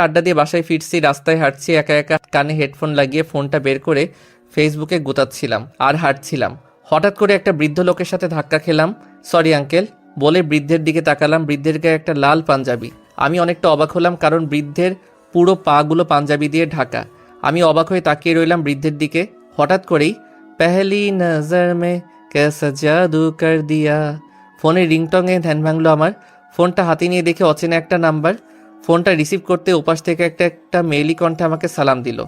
আড্ডা দিয়ে বাসায় ফিরছি, রাস্তায় হাঁটছি, একা একা কানে হেডফোন লাগিয়ে ফোনটা বের করে ফেসবুকে গোতাচ্ছিলাম আর হাঁটছিলাম। হঠাৎ করে একটা বৃদ্ধ লোকের সাথে ধাক্কা খেলাম। সরি আঙ্কেল বলে বৃদ্ধের দিকে তাকালাম। বৃদ্ধের গায়ে একটা লাল পাঞ্জাবি। আমি অনেকটা অবাক হলাম, কারণ বৃদ্ধের পুরো পাগুলো পাঞ্জাবি দিয়ে ঢাকা। আমি অবাক হয়ে তাকিয়ে রইলাম বৃদ্ধের দিকে। হঠাৎ করেই পেহলি নজর মে কেসা জাদু কর দিয়া ফোনের রিংটংয়ে ধ্যান ভাঙলো আমার। ফোনটা হাতে নিয়ে দেখে অচেনা একটা নাম্বার। ফোনটা রিসিভ করতে ওপাশ থেকে একটা মেয়েলি কণ্ঠে আমাকে সালাম দিল।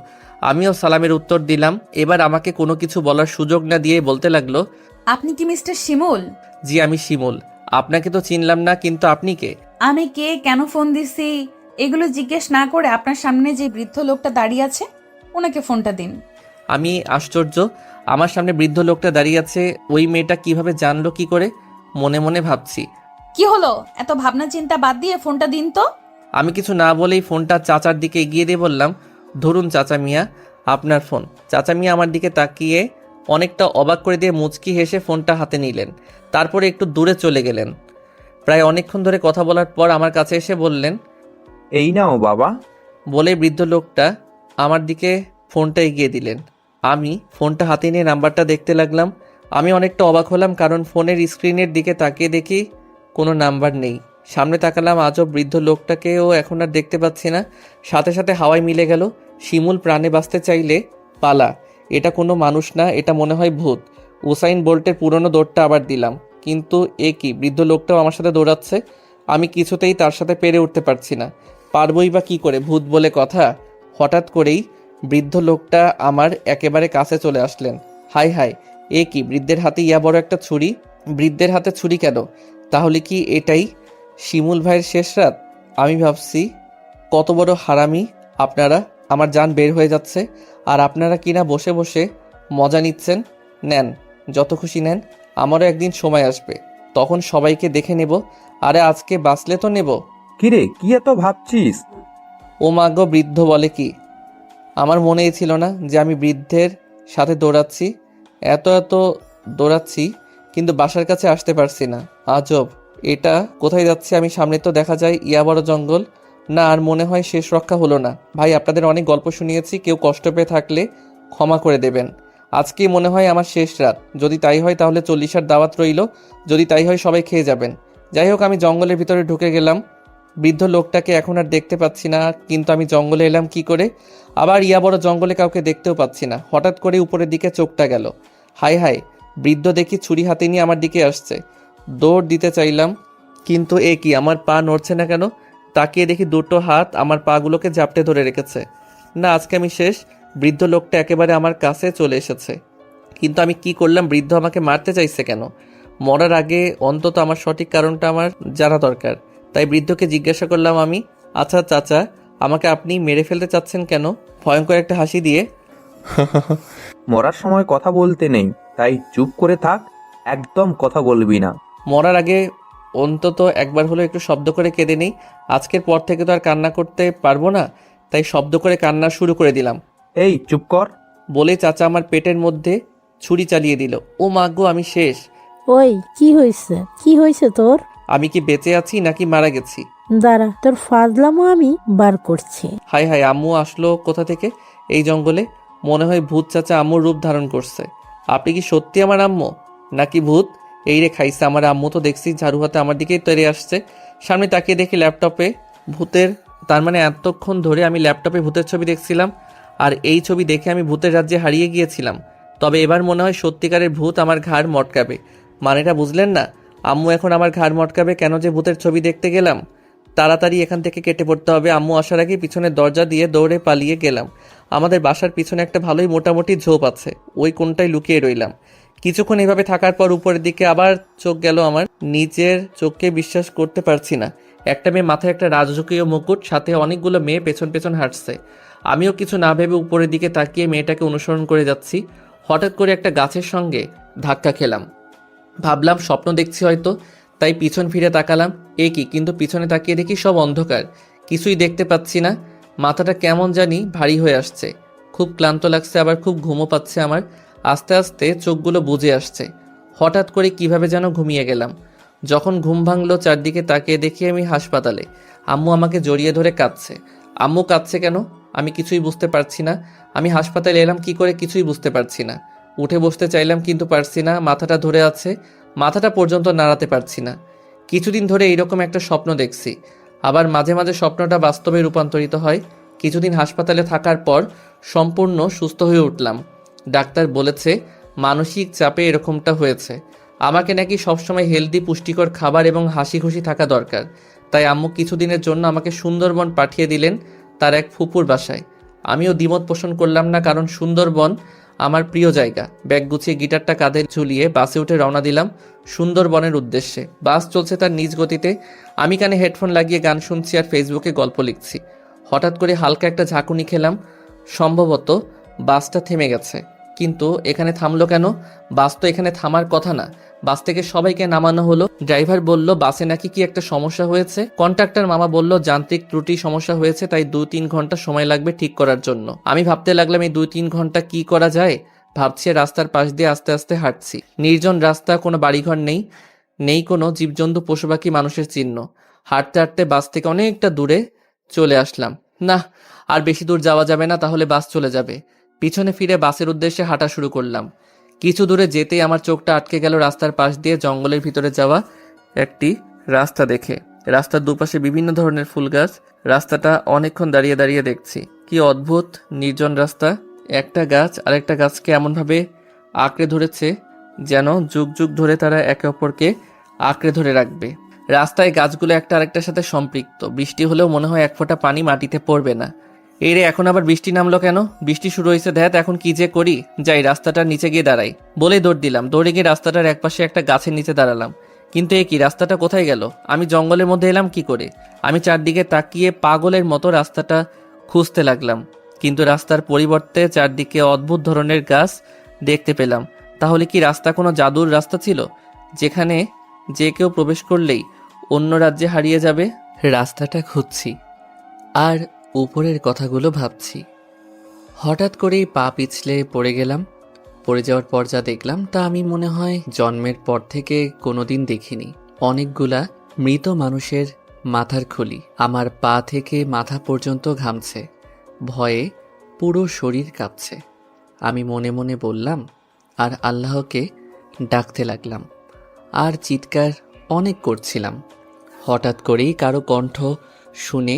আমিও সালামের উত্তর দিলাম। এবার আমাকে কোনো কিছু বলার সুযোগ না দিয়ে বলতে লাগলো, আপনি কি মিস্টার শিমুল? জি আমি শিমুল। আপনাকে তো চিনলাম না, কিন্তু আপনি কে? আমি কে, কেন ফোন দিছি এগুলো জিজ্ঞেস না করে আপনার সামনে যে বৃদ্ধ লোকটা দাঁড়িয়ে আছে ওনাকে ফোনটা দিন। আমি আশ্চর্য, আমার সামনে বৃদ্ধ লোকটা দাঁড়িয়ে আছে, ওই মেয়েটা কিভাবে জানলো কি করে? মনে মনে ভাবছি। কি হলো, এত ভাবনা চিন্তা বাদ দিয়ে ফোনটা দিন তো। আমি কিছু না বলেই ফোনটা চাচার দিকে এগিয়ে দিয়ে বললাম, ধরুন চাচা মিয়া, আপনার ফোন। চাচা মিয়া আমার দিকে তাকিয়ে অনেকটা অবাক করে দিয়ে মুচকি হেসে ফোনটা হাতে নিলেন। তারপরে একটু দূরে চলে গেলেন। প্রায় অনেকক্ষণ ধরে কথা বলার পর আমার কাছে এসে বললেন, এই নাও বাবা। বলে বৃদ্ধ লোকটা আমার দিকে ফোনটা এগিয়ে দিলেন। আমি ফোনটা হাতে নিয়ে নাম্বারটা দেখতে লাগলাম। আমি অনেকটা অবাক হলাম, কারণ ফোনের স্ক্রিনের দিকে তাকিয়ে দেখি কোনো নাম্বার নেই। সামনে তাকালাম, আজব বৃদ্ধ লোকটাকেও এখন আর দেখতে পাচ্ছি না। সাথে সাথে হাওয়ায় মিলে গেল। শিমুল প্রাণে বাঁচতে চাইলে পালা। এটা কোনো মানুষ না, এটা মনে হয় ভূত। উসাইন বোল্টের পুরনো দৌড়টা আবার দিলাম, কিন্তু এ কি, বৃদ্ধ লোকটাও আমার সাথে দৌড়াচ্ছে। আমি কিছুতেই তার সাথে পেরে উঠতে পারছি না। পারবই বা কী করে, ভূত বলে কথা। হঠাৎ করেই বৃদ্ধ লোকটা আমার একেবারে কাছে চলে আসলেন। হাই হাই, এ কি, বৃদ্ধের হাতে ইয়া বড় একটা ছুরি। বৃদ্ধের হাতে ছুরি কেন? তাহলে কি এটাই শিমুল ভাইয়ের শেষ রাত? আমি ভাবছি, কত বড় হারামি আপনারা, আমার জান বের হয়ে যাচ্ছে আর আপনারা কিনা বসে বসে মজা নিচ্ছেন। নেন, যত খুশি নেন, আমারও একদিন সময় আসবে, তখন সবাইকে দেখে নেব। আরে আজকে বাঁচলে তো নেব। কিরে, কি এত ভাবছিস? ও মা গো, বৃদ্ধ বলে কি? আমার মনেই ছিল না যে আমি বৃদ্ধের সাথে দৌড়াচ্ছি। এত এত দৌড়াচ্ছি, কিন্তু বাসার কাছে আসতে পারছি না। আজব, এটা কোথায় যাচ্ছে আমি? সামনে তো দেখা যায় ইয়া বড় জঙ্গল। না, আর মনে হয় শেষ রক্ষা হলো না। ভাই, আপনাদের অনেক গল্প শুনিয়েছি, কেউ কষ্ট পেয়ে থাকলে ক্ষমা করে দেবেন। আজকেই মনে হয় আমার শেষ রাত। যদি তাই হয় তাহলে 40-আর দাওয়াত রইল। যদি তাই হয় সবাই খেয়ে যাবেন। যাই হোক, আমি জঙ্গলের ভিতরে ঢুকে গেলাম। বৃদ্ধ লোকটাকে এখন আর দেখতে পাচ্ছি না, কিন্তু আমি জঙ্গলে এলাম কি করে? আবার ইয়া বড় জঙ্গলে কাউকে দেখতেও পাচ্ছি না। হঠাৎ করে উপরের দিকে চোখটা গেল। হাই হাই, বৃদ্ধ দেখি ছুরি হাতে নিয়ে আমার দিকে আসছে। দৌড় দিতে চাইলাম, কিন্তু এ কি, আমার পা নড়ছে না কেন? তাকিয়ে দেখি দুটো হাত আমার পাগুলোকে জাপটে ধরে রেখেছে। না, আজকে আমি শেষ। বৃদ্ধ লোকটা একেবারে আমার কাছে চলে এসেছে। কিন্তু আমি কি করলাম? বৃদ্ধ আমাকে মারতে চাইছে কেন? মরার আগে অন্তত আমার সঠিক কারণটা আমার জানা দরকার। তাই বৃদ্ধকে জিজ্ঞাসা করলাম আমি, আচ্ছা চাচা, আমাকে আপনি মেরে ফেলতে চাচ্ছেন কেন? ভয়ঙ্কর একটা হাসি দিয়ে। মরার সময় কথা বলতে নেই, তাই চুপ করে থাক, একদম কথা বলবি না। মরার আগে অন্তত একবার হলো একটু শব্দ করে কেঁদে নেই। আজকের পর থেকে তো আর কান্না করতে পারবো না, তাই শব্দ করে কান্না শুরু করে দিলাম। এই চুপ কর। বলে চাচা আমার পেটের মধ্যে ছুরি চালিয়ে দিল। ও মা গো, আমি শেষ। ওই কি হয়েছে, কি হয়েছে তোর? আমি কি বেঁচে আছি নাকি মারা গেছি? দাঁড়া, তোর ফাজলামো আমি বার করছি। হাই হাই, আম্মু আসলো কোথা থেকে এই জঙ্গলে? মনে হয় ভূত চাচা আম্মুর রূপ ধারণ করছে। আপনি কি সত্যি আমার আম্মু নাকি ভূত? এই রে খাইছে, আমার আম্মু তো দেখছি ঝাড়ু হাতে আমার দিকেই তেড়ে আসছে। সামনে তাকিয়ে দেখি ল্যাপটপে ভূতের, তার মানে এতক্ষণ ধরে আমি ল্যাপটপে ভূতের ছবি দেখছিলাম, আর এই ছবি দেখে আমি ভূতের রাজ্যে হারিয়ে গিয়েছিলাম। তবে এবার মনে হয় সত্যিকারের ভূত আমার ঘাড় মটকাবে। মানেটা বুঝলেন না? আম্মু এখন আমার ঘাড় মটকাবে কেন যে ভূতের ছবি দেখতে গেলাম। তাড়াতাড়ি এখান থেকে কেটে পড়তে হবে। আম্মু আসার আগে পিছনের দরজা দিয়ে দৌড়ে পালিয়ে গেলাম। আমাদের বাসার পিছনে একটা ভালোই মোটামুটি ঝোপ আছে, ওই কোণটায় লুকিয়ে রইলাম। কিছুক্ষণ এভাবে থাকার পর উপরের দিকে আবার চোখ গেল আমার। নিজের চোখকে বিশ্বাস করতে পারছি না। একটা মেয়ে, মাথায় একটা রাজকীয় মুকুট, সাথে অনেকগুলো মেয়ে পেছন পেছন হাঁটছে। আমিও কিছু না ভেবে উপরের দিকে তাকিয়ে মেয়েটাকে অনুসরণ করে যাচ্ছি। হঠাৎ করে একটা গাছের সঙ্গে ধাক্কা খেলাম। ভাবলাম স্বপ্ন দেখছি হয়তো, তাই পিছন ফিরে তাকালাম। এ কি, কিন্তু পিছনে তাকিয়ে দেখি সব অন্ধকার, কিছুই দেখতে পাচ্ছি না। মাথাটা কেমন জানি ভারী হয়ে আসছে। খুব ক্লান্ত লাগছে, আবার খুব ঘুমও পাচ্ছে আমার। আস্তে আস্তে চোখগুলো বুজে আসছে। হঠাৎ করে কিভাবে যেন ঘুমিয়ে গেলাম। যখন ঘুম ভাঙলো চারদিকে তাকিয়ে দেখি আমি হাসপাতালে। আম্মু আমাকে জড়িয়ে ধরে কাঁদছে। আম্মু কাঁদছে কেন? আমি কিছুই বুঝতে পারছি না। আমি হাসপাতালে এলাম কি করে কিছুই বুঝতে পারছি না। উঠে বসতে চাইলাম কিন্তু পারছি না, মাথাটা ধরে আছে, মাথাটা পর্যন্ত নাড়াতে পারছি না। কিছুদিন ধরে এইরকম একটা স্বপ্ন দেখছি, আবার মাঝে মাঝে স্বপ্নটা বাস্তবে রূপান্তরিত হয়। কিছুদিন হাসপাতালে থাকার পর সম্পূর্ণ সুস্থ হয়ে উঠলাম। ডাক্তার বলেছে মানসিক চাপে এরকমটা হয়েছে। আমাকে নাকি সবসময় হেলদি পুষ্টিকর খাবার এবং হাসি খুশি থাকা দরকার। তাই আম্মু কিছুদিনের জন্য আমাকে সুন্দরবন পাঠিয়ে দিলেন তার এক ফুপুর বাসায়। আমিও দ্বিমত পোষণ করলাম না, কারণ সুন্দরবন আমার প্রিয় জায়গা। ব্যাগ গুছিয়ে গিটারটা কাঁধে ঝুলিয়ে বাসে উঠে রওনা দিলাম সুন্দরবনের উদ্দেশ্যে। বাস চলছে তার নিজ গতিতে, আমি কানে হেডফোন লাগিয়ে গান শুনছি আর ফেসবুকে গল্প লিখছি। হঠাৎ করে হালকা একটা ঝাঁকুনি খেলাম, সম্ভবত বাসটা থেমে গেছে। কিন্তু এখানে থামলো কেন? বাস তো এখানে থামার কথা না। বাস থেকে সবাইকে নামানো হলো। ড্রাইভার বলল বাসে নাকি কি একটা সমস্যা হয়েছে। কন্ট্রাক্টর মামা বলল যান্ত্রিক ত্রুটি সমস্যা হয়েছে, তাই 2-3 ঘন্টা সময় লাগবে ঠিক করার জন্য। আমি ভাবতে লাগলাম এই 2-3 ঘন্টা কি করা যায়। ভাবছি রাস্তার পাশ দিয়ে আস্তে আস্তে হাঁটছি। নির্জন রাস্তা, কোনো বাড়িঘর নেই, নেই কোনো জীবজন্তু পশু পাখি মানুষের চিহ্ন। হাঁটতে হাঁটতে বাস থেকে অনেকটা দূরে চলে আসলাম। না, আর বেশি দূর যাওয়া যাবে না, তাহলে বাস চলে যাবে। পিছনে ফিরে বাসের উদ্দেশ্যে হাঁটা শুরু করলাম। কিছু দূরে যেতেই আমার চোখটা আটকে গেল রাস্তার পাশ দিয়ে জঙ্গলের ভিতরে যাওয়া একটি রাস্তা দেখে। রাস্তার দুপাশে বিভিন্ন ধরনের ফুল গাছ। রাস্তাটা অনেকক্ষণ দাঁড়িয়ে দাঁড়িয়ে দেখছি। কি অদ্ভুত নির্জন রাস্তা। একটা গাছ আরেকটা গাছকে এমনভাবে আঁকড়ে ধরেছে যেন যুগ যুগ ধরে তারা একে অপরকে আঁকড়ে ধরে রাখবে। রাস্তায় গাছগুলো একটা আরেকটার সাথে সম্পৃক্ত। বৃষ্টি হলেও মনে হয় এক ফোঁটা পানি মাটিতে পড়বে না। এই রে, এখন আবার বৃষ্টি নামলো কেন? বৃষ্টি শুরু হয়েছে, ধ্যাত এখন কি যে করি। যাই রাস্তাটার নিচে গিয়ে দাঁড়াই বলে দৌড় দিলাম। দৌড়ে গিয়ে রাস্তাটার একপাশে একটা গাছের নিচে দাঁড়ালাম। কিন্তু এ কি, রাস্তাটা কোথায় গেল? আমি জঙ্গলের মধ্যে এলাম কি করে? আমি চারদিকে তাকিয়ে পাগলের মতো রাস্তাটা খুঁজতে লাগলাম, কিন্তু রাস্তার পরিবর্তে চারদিকে অদ্ভুত ধরনের গাছ দেখতে পেলাম। তাহলে কি রাস্তা কোনো জাদুর রাস্তা ছিল, যেখানে যে কেউ প্রবেশ করলেই অন্য রাজ্যে হারিয়ে যাবে? রাস্তাটা খুঁজছি আর উপরের কথাগুলো ভাবছি। হঠাৎ করেই পা পিছলে পড়ে গেলাম। পড়ে যাওয়ার পর যা দেখলাম তা আমি মনে হয় জন্মের পর থেকে কোনোদিন দেখিনি। অনেকগুলা মৃত মানুষের মাথার খুলি। আমার পা থেকে মাথা পর্যন্ত ঘামছে, ভয়ে পুরো শরীর কাঁপছে। আমি মনে মনে বললাম আর আল্লাহকে ডাকতে লাগলাম আর চিৎকার অনেক করছিলাম। হঠাৎ করেই কারো কণ্ঠ শুনে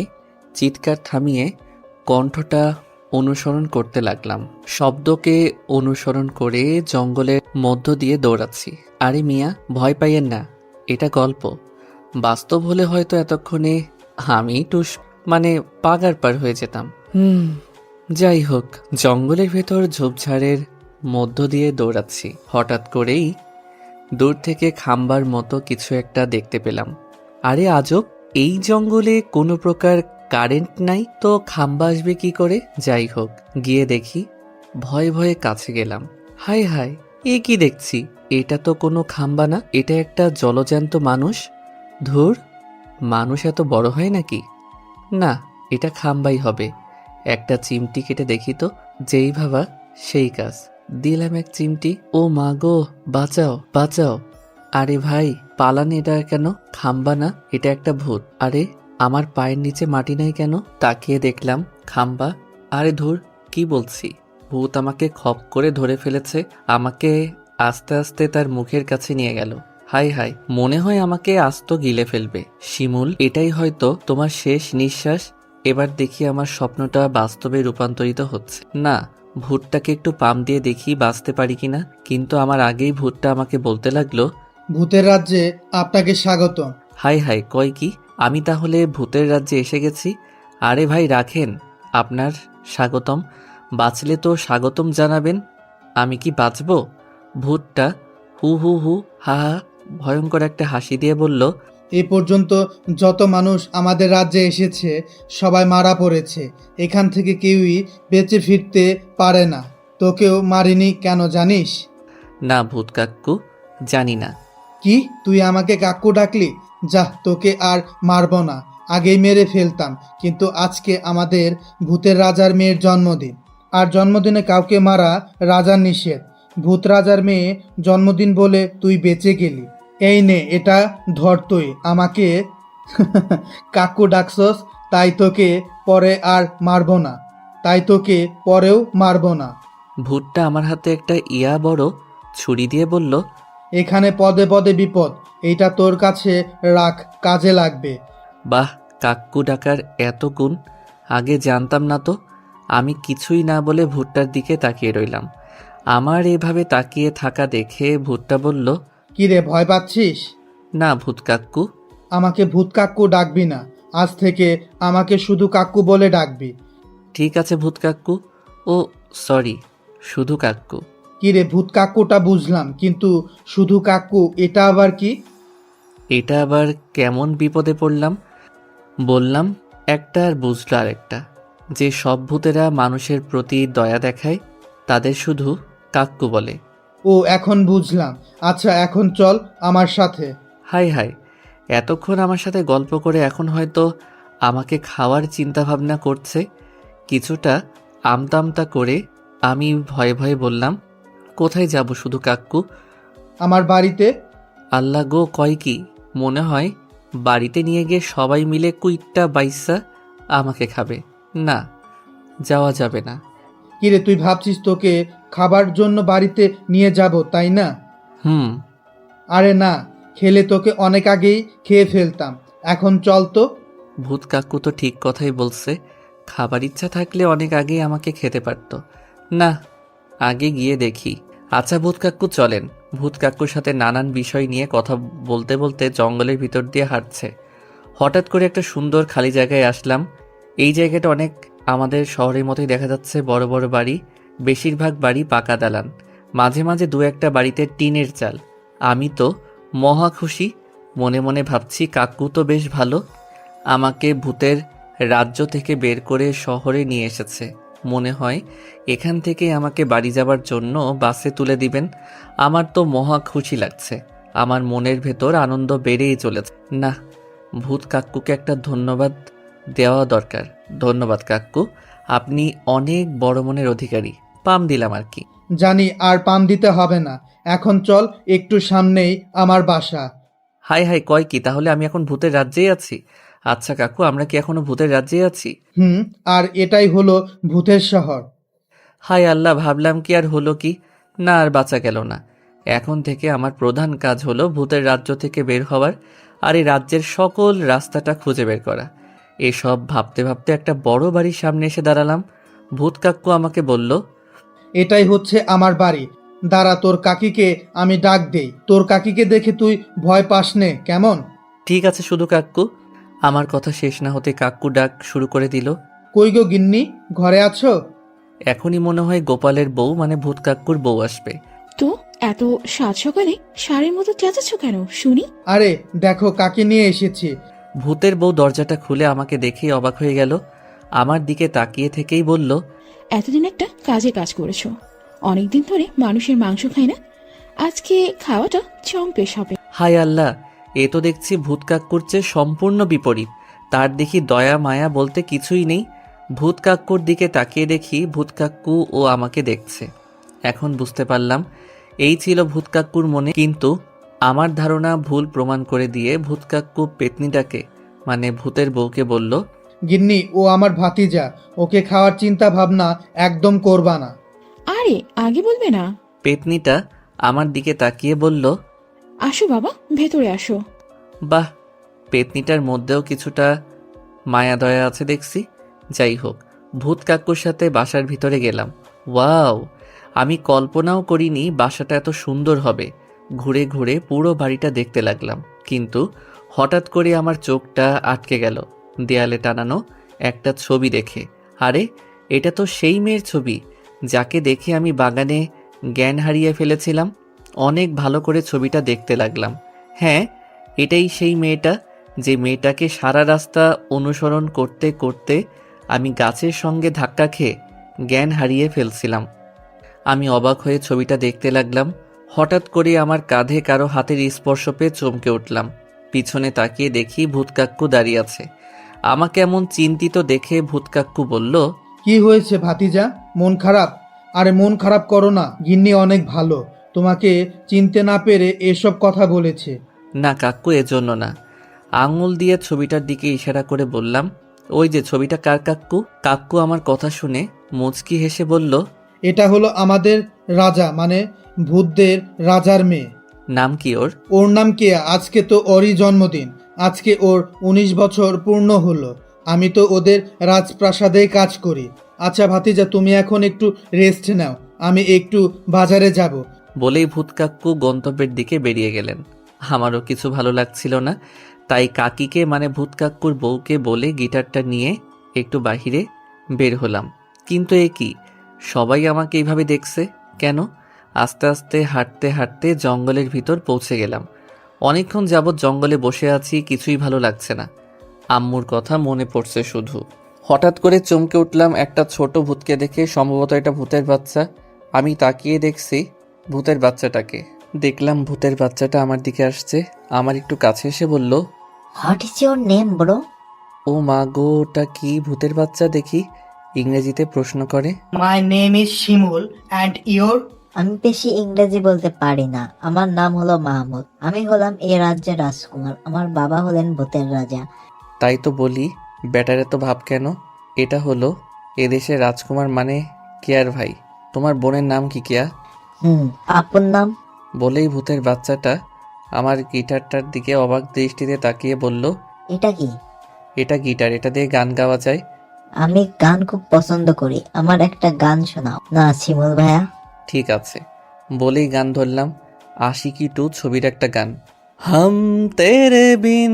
চিৎকার থামিয়ে কণ্ঠটা অনুসরণ করতে লাগলাম। শব্দকে অনুসরণ করে জঙ্গলের মধ্য দিয়ে দৌড়াচ্ছি। আরে মিয়া, ভয় পাইয়েন না, এটা গল্প। বাস্তব হলে হয়তো এতক্ষণে আমি পাগার পার হয়ে যেতাম। যাই হোক, জঙ্গলের ভেতর ঝোপঝাড়ের মধ্য দিয়ে দৌড়াচ্ছি। হঠাৎ করেই দূর থেকে খাম্বার মতো কিছু একটা দেখতে পেলাম। আরে আজব, এই জঙ্গলে কোনো প্রকার কারেন্ট নাই, তো খাম্বা আসবে কি করে? যাই হোক, গিয়ে দেখি। ভয়ে ভয়ে কাছে গেলাম। হায় হায়, এ কি দেখছি? এটা তো কোনো খাম্বা না, এটা একটা জলজ্যান্ত মানুষ। ধুর, মানুষ এত বড় হয় নাকি? না, এটা খাম্বাই হবে। একটা চিমটি কেটে দেখি তো। যেই ভাবা সেই কাজ, দিলাম এক চিমটি। ও মা গো, বাঁচাও বাঁচাও। আরে ভাই পালান, এটা কেন খাম্বা না, এটা একটা ভূত। আরে আমার পায়ের নিচে মাটি নাই কেন? তাকিয়ে দেখলাম খাম্বা। আরে ধুর, কি বলছি, ভূত আমাকে খপ করে ধরে ফেলেছে। আমাকে আস্তে আস্তে তার মুখের কাছে নিয়ে গেল। হাই হাই, মনে হয় আমাকে আস্ত গিলে ফেলবে। শিমুল, এটাই হয়তো তোমার শেষ নিঃশ্বাস। এবার দেখি আমার স্বপ্নটা বাস্তবে রূপান্তরিত হচ্ছে। না, ভূতটাকে একটু পাম দিয়ে দেখি বাঁচতে পারি কিনা। কিন্তু আমার আগেই ভূতটা আমাকে বলতে লাগলো, ভূতের রাজ্যে আপনাকে স্বাগত। হাই হাই, কয় কি? আমি তাহলে ভূতের রাজ্যে এসে গেছি? আরে ভাই রাখেন আপনার স্বাগতম, বাঁচলে তো স্বাগতম জানাবেন। আমি কি বাঁচবো? ভূতটা হু হু হু হা হা ভয়ঙ্কর একটা হাসি দিয়ে বলল, এ পর্যন্ত যত মানুষ আমাদের রাজ্যে এসেছে সবাই মারা পড়েছে। এখান থেকে কেউই বেঁচে ফিরতে পারে না। তোকেও মারিনি কেন জানিস? না ভূত কাকু, জানি না। কি, তুই আমাকে কাকু ডাকলি? যা, তোকে আর মারব না, আগেই মেরে ফেলতাম। কিন্তু আজকে আমাদের ভূতের রাজার মেয়ের জন্মদিন, আর জন্মদিনে কাউকে মারা রাজার নিষেধ। ভূত রাজার মেয়ে জন্মদিন বলে তুই বেঁচে গেলি। এই নে, এটা ধর। তুই আমাকে কাকু ডাকছস, তাই তোকে পরে আর মারবো না, তাই তোকে পরেও মারবো না। ভূতটা আমার হাতে একটা ইয়া বড় ছুরি দিয়ে বলল, এখানে পদে পদে বিপদ, এইটা তোর কাছে রাখ, কাজে লাগবে। বাহ, কাক্কু ডাকার এত গুণ, আগে জানতাম না তো। আমি কিছুই না বলে ভূতটার দিকে তাকিয়ে রইলাম। আমার এভাবে তাকিয়ে থাকা দেখে ভূতটা বলল, কিরে, ভয় পাচ্ছিস? না ভূত কাক্কু। আমাকে ভূত কাক্কু ডাকবি না, আজ থেকে আমাকে শুধু কাক্কু বলে ডাকবি। ঠিক আছে ভূত কাক্কু। ও সরি, শুধু কাক্কু। কিরে, ভূত কাক্কুটা বুঝলাম, কিন্তু শুধু কাক্কু এটা আবার কি? এটা আবার কেমন বিপদে পড়লাম? বললাম একটা আর বুঝলো আরেকটা। যে সব ভূতেরা মানুষের প্রতি দয়া দেখায় তাদের শুধু কাক্কু বলে। ও, এখন বুঝলাম। আচ্ছা, এখন চল আমার সাথে। হাই হাই, এতক্ষণ আমার সাথে গল্প করে এখন হয়তো আমাকে খাওয়ার চিন্তা ভাবনা করছে। কিছুটা আমতামতা করে আমি ভয়ে ভয়ে বললাম, কোথায় যাব শুধু কাক্কু? আমার বাড়িতে। আল্লাহ গো, কয় কি? মনে হয় বাড়িতে নিয়ে গিয়ে সবাই মিলে কুইটটা বাইসা আমাকে খাবে। না, যাওয়া যাবে না। কিরে, তুই ভাবছিস তোকে খাবার জন্য বাড়িতে নিয়ে যাব, তাই না? হুম। আরে না, খেলে তোকে অনেক আগেই খেয়ে ফেলতাম। এখন চল তো। ভূত কাকু তো ঠিক কথাই বলছে, খাবার ইচ্ছা থাকলে অনেক আগেই আমাকে খেতে পারতো। না, আগে গিয়ে দেখি। আচ্ছা ভূত কাকু চলেন। ভূত কাকুর সাথে নানান বিষয় নিয়ে কথা বলতে বলতে জঙ্গলের ভিতর দিয়ে হাঁটছে। হঠাৎ করে একটা সুন্দর খালি জায়গায় আসলাম। এই জায়গাটা অনেক আমাদের শহরের মতোই দেখা যাচ্ছে, বড় বড় বাড়ি, বেশিরভাগ বাড়ি পাকা দালান, মাঝে মাঝে দু একটা বাড়িতে টিনের চাল। আমি তো মহা খুশি, মনে মনে ভাবছি কাকু তো বেশ ভালো, আমাকে ভূতের রাজ্য থেকে বের করে শহরে নিয়ে এসেছে। মনে হয় এখান থেকে আমাকে বাড়ি যাবার জন্য বাসে তুলে দিবেন। আমার তো মহা খুশি লাগছে, আমার মনের ভেতর আনন্দ বেড়েই চলেছে। না, ভূত কাক্কুকে একটা ধন্যবাদ দেওয়া দরকার। ধন্যবাদ কাক্কু, আপনি অনেক বড় মনের অধিকারী। পাম দিলাম আর কি। জানি, আর পাম দিতে হবে না। এখন চল, একটু সামনেই আমার বাসা। হাই হাই, কয় কি? তাহলে আমি এখন ভূতের রাজ্যেই আছি? আচ্ছা কাকু, আমরা কি এখনো ভূতের রাজ্যেই আছি? আর এটাই হলো ভূতের শহর। হায় আল্লাহ, ভাবলাম কি আর হলো কি, না আর বাঁচা গেল না। এখন থেকে আমার প্রধান কাজ হলো ভূতের রাজ্য থেকে বের হওয়ার, আর এই রাজ্যের সকল রাস্তাটা খুঁজে বের করা। এসব ভাবতে ভাবতে একটা বড় বাড়ির সামনে এসে দাঁড়ালাম। ভূত কাক্কু আমাকে বলল, এটাই হচ্ছে আমার বাড়ি। দাঁড়া, তোর কাকিকে আমি ডাক দেই। তোর কাকিকে দেখে তুই ভয় পাস নে, কেমন? ঠিক আছে শুধু কাক্কু। আমার কথা শেষ না হতে কাক্কু ডাক শুরু করে দিল। কই গো গিন্নি, ঘরে আছো? এখনই মনে হয় গোপালের বউ মানে ভূত কাক্কুর বউ আসবে। তো এত সাত সকালে সারের মতো চেঁচাচ্ছ কেন শুনি? আরে দেখো, কাকি নিয়ে এসেছি। ভূতের বউ দরজাটা খুলে আমাকে দেখেই অবাক হয়ে গেল। আমার দিকে তাকিয়ে থেকেই বলল, এতদিন একটা কাজে কাজ করেছো, অনেকদিন ধরে মানুষের মাংস খাই না, আজকে খাওয়াটা চম্পেশ হবে। হায় আল্লাহ, এ তো দেখছি ভূত কাক্কুর চেয়ে সম্পূর্ণ বিপরীত। তার দেখি দয়া মায়া বলতে কিছুই নেই। ভূত কাক্কুর দিকে তাকিয়ে দেখি ভূত কাক্কু ও আমাকে দেখছে। এখন বুঝতে পারলাম এই ছিল ভূত কাক্কুর মনে, কিন্তু আমার ধারণা ভুল প্রমাণ করে দিয়ে ভূত কাক্কু পেতনিটাকে মানে ভূতের বউকে বলল, গিন্নি, ও আমার ভাতিজা, ওকে খাওয়ার চিন্তা ভাবনা একদম করবা না। আরে আগে বলবে না? পেতনিটা আমার দিকে তাকিয়ে বলল, আসো বাবা, ভেতরে আসো। বাহ, পেতনিটার মধ্যেও কিছুটা মায়া দয়া আছে দেখছি। যাই হোক, ভূত কাকুর সাথে বাসার ভিতরে গেলাম। ওয়াও, আমি কল্পনাও করিনি বাসাটা এত সুন্দর হবে। ঘুরে ঘুরে পুরো বাড়িটা দেখতে লাগলাম, কিন্তু হঠাৎ করে আমার চোখটা আটকে গেল দেয়ালে টানানো একটা ছবি দেখে। আরে, এটা তো সেই মেয়ের ছবি যাকে দেখে আমি বাগানে জ্ঞান হারিয়ে ফেলেছিলাম। অনেক ভালো করে ছবিটা দেখতে লাগলাম। হ্যাঁ, এটাই সেই মেয়েটা, যে মেয়েটাকে সারা রাস্তা অনুসরণ করতে করতে আমি গাছের সঙ্গে ধাক্কা খেয়ে জ্ঞান হারিয়ে ফেলছিলাম। আমি অবাক হয়ে ছবিটা দেখতে লাগলাম। হঠাৎ করে আমার কাঁধে কারো হাতের স্পর্শ পেয়ে চমকে উঠলাম। পিছনে তাকিয়ে দেখি ভূতকাক্কু দাঁড়িয়ে আছে। আমাকে এমন চিন্তিত দেখে ভূতকাক্কু বলল, কি হয়েছে ভাতিজা, মন খারাপ? আরে মন খারাপ করো না, গিন্নি অনেক ভালো, তোমাকে চিনতে না পেরে এসব কথা বলেছে। না কাক্কু, এজন্য না। আঙুল দিয়ে ছবিটার দিকে ইশারা করে বললাম, ওই যে ছবিটা কার কাক্কু? কাক্কু আমার কথা শুনে মুচকি হেসে বলল, এটা হলো আমাদের রাজা, মানে ভূতদের রাজার মেয়ে। নাম কি ওর? ওর নাম কেয়া। আজকে তো ওরই জন্মদিন। আজকে ওর 19 বছর পূর্ণ হলো। আমি তো ওদের রাজপ্রাসাদেই কাজ করি। আচ্ছা ভাতিজা, তুমি এখন একটু রেস্ট নাও, আমি একটু বাজারে যাব। বলেই ভূত কাক্কু গন্তব্যের দিকে বেরিয়ে গেলেন। আমারও কিছু ভালো লাগছিল না, তাই কাকিকে মানে ভূত কাক্কুর বউকে বলে গিটারটা নিয়ে একটু বাহিরে বের হলাম। কিন্তু এ কি, সবাই আমাকে এইভাবে দেখছে কেন? আস্তে আস্তে হাঁটতে হাঁটতে জঙ্গলের ভিতর পৌঁছে গেলাম। অনেকক্ষণ যাবৎ জঙ্গলে বসে আছি, কিছুই ভালো লাগছে না। আম্মুর কথা মনে পড়ছে শুধু। হঠাৎ করে চমকে উঠলাম একটা ছোট ভূতকে দেখে। সম্ভবত এটা ভূতের বাচ্চা। আমি তাকিয়ে দেখছি ভূতের বাচ্চাটাকে। দেখলাম ভূতের বাচ্চাটা আমার দিকে আসছে। আমার একটু কাছে এসে বলল, what is your name bro? ও মা গো, ওটা কি ভূতের বাচ্চা দেখি ইংরেজিতে প্রশ্ন করে। My name is Shimul and your? আমি বেশি ইংরেজি বলতে পারি না। আমার নাম হলো মাহমুদ। আমি হলাম এই রাজ্যের রাজকুমার। আমার বাবা হলেন ভূতের রাজা। তাই তো বলি, ব্যাটারে তো ভাব কেন? এটা হলো এদেশের রাজকুমার মানে কেয়ার ভাই। তোমার বোনের নাম কি কেয়া? আপন নাম? বলেই ভূতের বাচ্চাটা আমার গিটারটার দিকে অবাক দৃষ্টিতে তাকিয়ে বলল, এটা কি? এটা গিটার, এটা দিয়ে গান গাওয়া যায়। আমি গান খুব পছন্দ করি, আমার একটা গান শোনাও না শিমুল ভাইয়া। ঠিক আছে, বলেই গান ধরলাম। আশিকি 2 ছবির একটা গান। हम तेरे बिन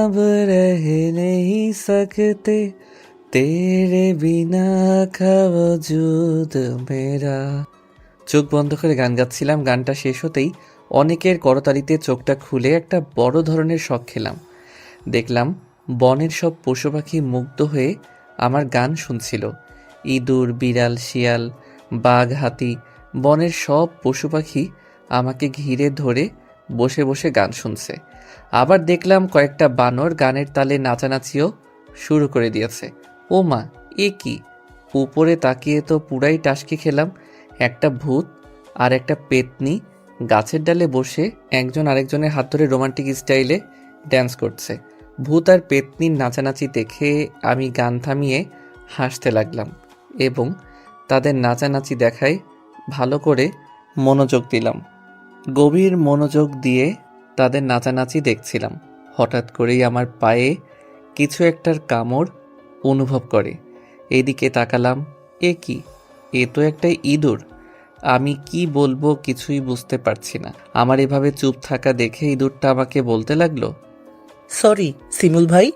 अब रह नहीं सकते, तेरे बिना का वजूद मेरा। চোখ বন্ধ করে গান গাচ্ছিলাম। গানটা শেষ হতেই অনেকের করতালিতে চোখটা খুলে একটা বড় ধরনের শখ খেলাম। দেখলাম বনের সব পশু পাখি মুগ্ধ হয়ে আমার গান শুনছিল। ইঁদুর, বিড়াল, শিয়াল, বাঘ, হাতি, বনের সব পশু পাখি আমাকে ঘিরে ধরে বসে বসে গান শুনছে। আবার দেখলাম কয়েকটা বানর গানের তালে নাচানাচিও শুরু করে দিয়েছে। ও মা, এ কি! উপরে তাকিয়ে তো পুরাই টাসকি খেলাম। একটা ভূত আর একটা পেতনি গাছের ডালে বসে একজন আরেকজনের হাত ধরে রোমান্টিক স্টাইলে ড্যান্স করছে। ভূত আর পেতনির নাচানাচি দেখে আমি গান থামিয়ে হাসতে লাগলাম এবং তাদের নাচানাচি দেখায় ভালো করে মনোযোগ দিলাম। গভীর মনোযোগ দিয়ে তাদের নাচানাচি দেখছিলাম। হঠাৎ করেই আমার পায়ে কিছু একটার কামড় অনুভব করে। এদিকে তাকালাম, এ কি! এ তো একটা ইঁদুর। আমি কি বলবো কিছুই বুঝতে পারছি না। আমার এভাবে চুপ থাকা দেখে ইঁদুরটা আমাকে বলতে লাগলো, সরি শিমুল ভাই,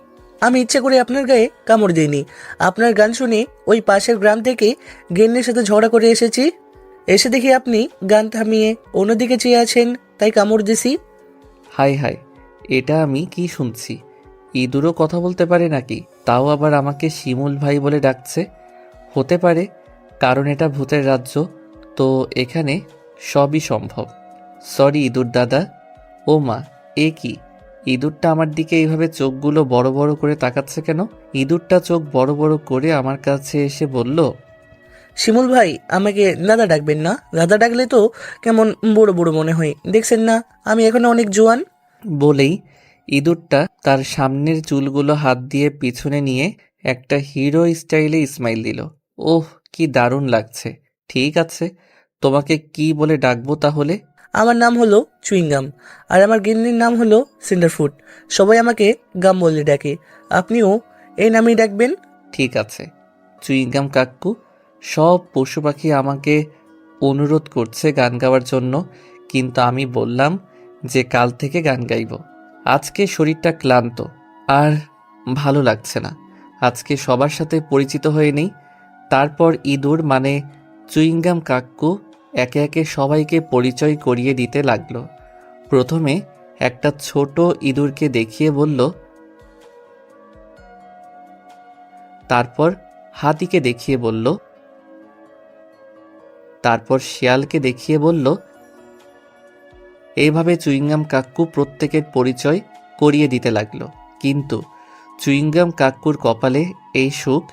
আমি ইচ্ছে করে আপনার গায়ে কামড় দিইনি। আপনার গান শুনে ওই পাশের গ্রাম থেকে গেন্নের সাথে ঝগড়া করে এসেছি। এসে দেখি আপনি গান থামিয়ে অন্যদিকে চেয়ে আছেন, তাই কামড় দিছি। হাই হাই, এটা আমি কি শুনছি? ইঁদুরও কথা বলতে পারে নাকি? তাও আবার আমাকে শিমুল ভাই বলে ডাকছে। হতে পারে, কারণ এটা ভূতের রাজ্য, তো এখানে সবই সম্ভব। সরি ইঁদুর দাদা। ও মা, এ কি! ইঁদুরটা আমার দিকে এইভাবে চোখগুলো বড় বড় করে তাকাচ্ছে কেন? ইঁদুরটা চোখ বড় বড় করে আমার কাছে এসে বলল, শিমুল ভাই, আমাকে দাদা ডাকবেন না। দাদা ডাকলে তো কেমন বুড়ো বুড়ো মনে হয়। দেখছেন না আমি এখনো অনেক জোয়ান। বলেই ইঁদুরটা তার সামনের চুলগুলো হাত দিয়ে পিছনে নিয়ে একটা হিরো স্টাইলে স্মাইল দিল। ওহ, কি দারুণ লাগছে। ঠিক আছে, তোমাকে কি বলে ডাকবো তাহলে? আমার নাম হলো চুইংগাম, আর আমার গিন্নির নাম হলো সিন্ডারফুট। সবাই আমাকে গাম বলে ডাকে, আপনিও এই নামেই ডাকবেন। ঠিক আছে চুইংগাম কাক্কু। সব পশু পাখি আমাকে অনুরোধ করছে গান গাওয়ার জন্য, কিন্তু আমি বললাম যে কাল থেকে গান গাইব। আজকে শরীরটা ক্লান্ত আর ভালো লাগছে না। আজকে সবার সাথে পরিচিত হয়ে নেই। তারপর ইঁদুর মানে চুইংগাম কাক্কু একে একে সবাইকে পরিচয় করিয়ে দিতে লাগলো। প্রথমে একটা ছোট ইঁদুরকে দেখিয়ে বলল, তারপর হাতিকে দেখিয়ে বলল, তারপর শিয়ালকে দেখিয়ে বলল। এইভাবে চুইংগাম কাক্কু প্রত্যেকের পরিচয় করিয়ে দিতে লাগলো। কিন্তু চুইংগাম কাক্কুর কপালে এই সুখ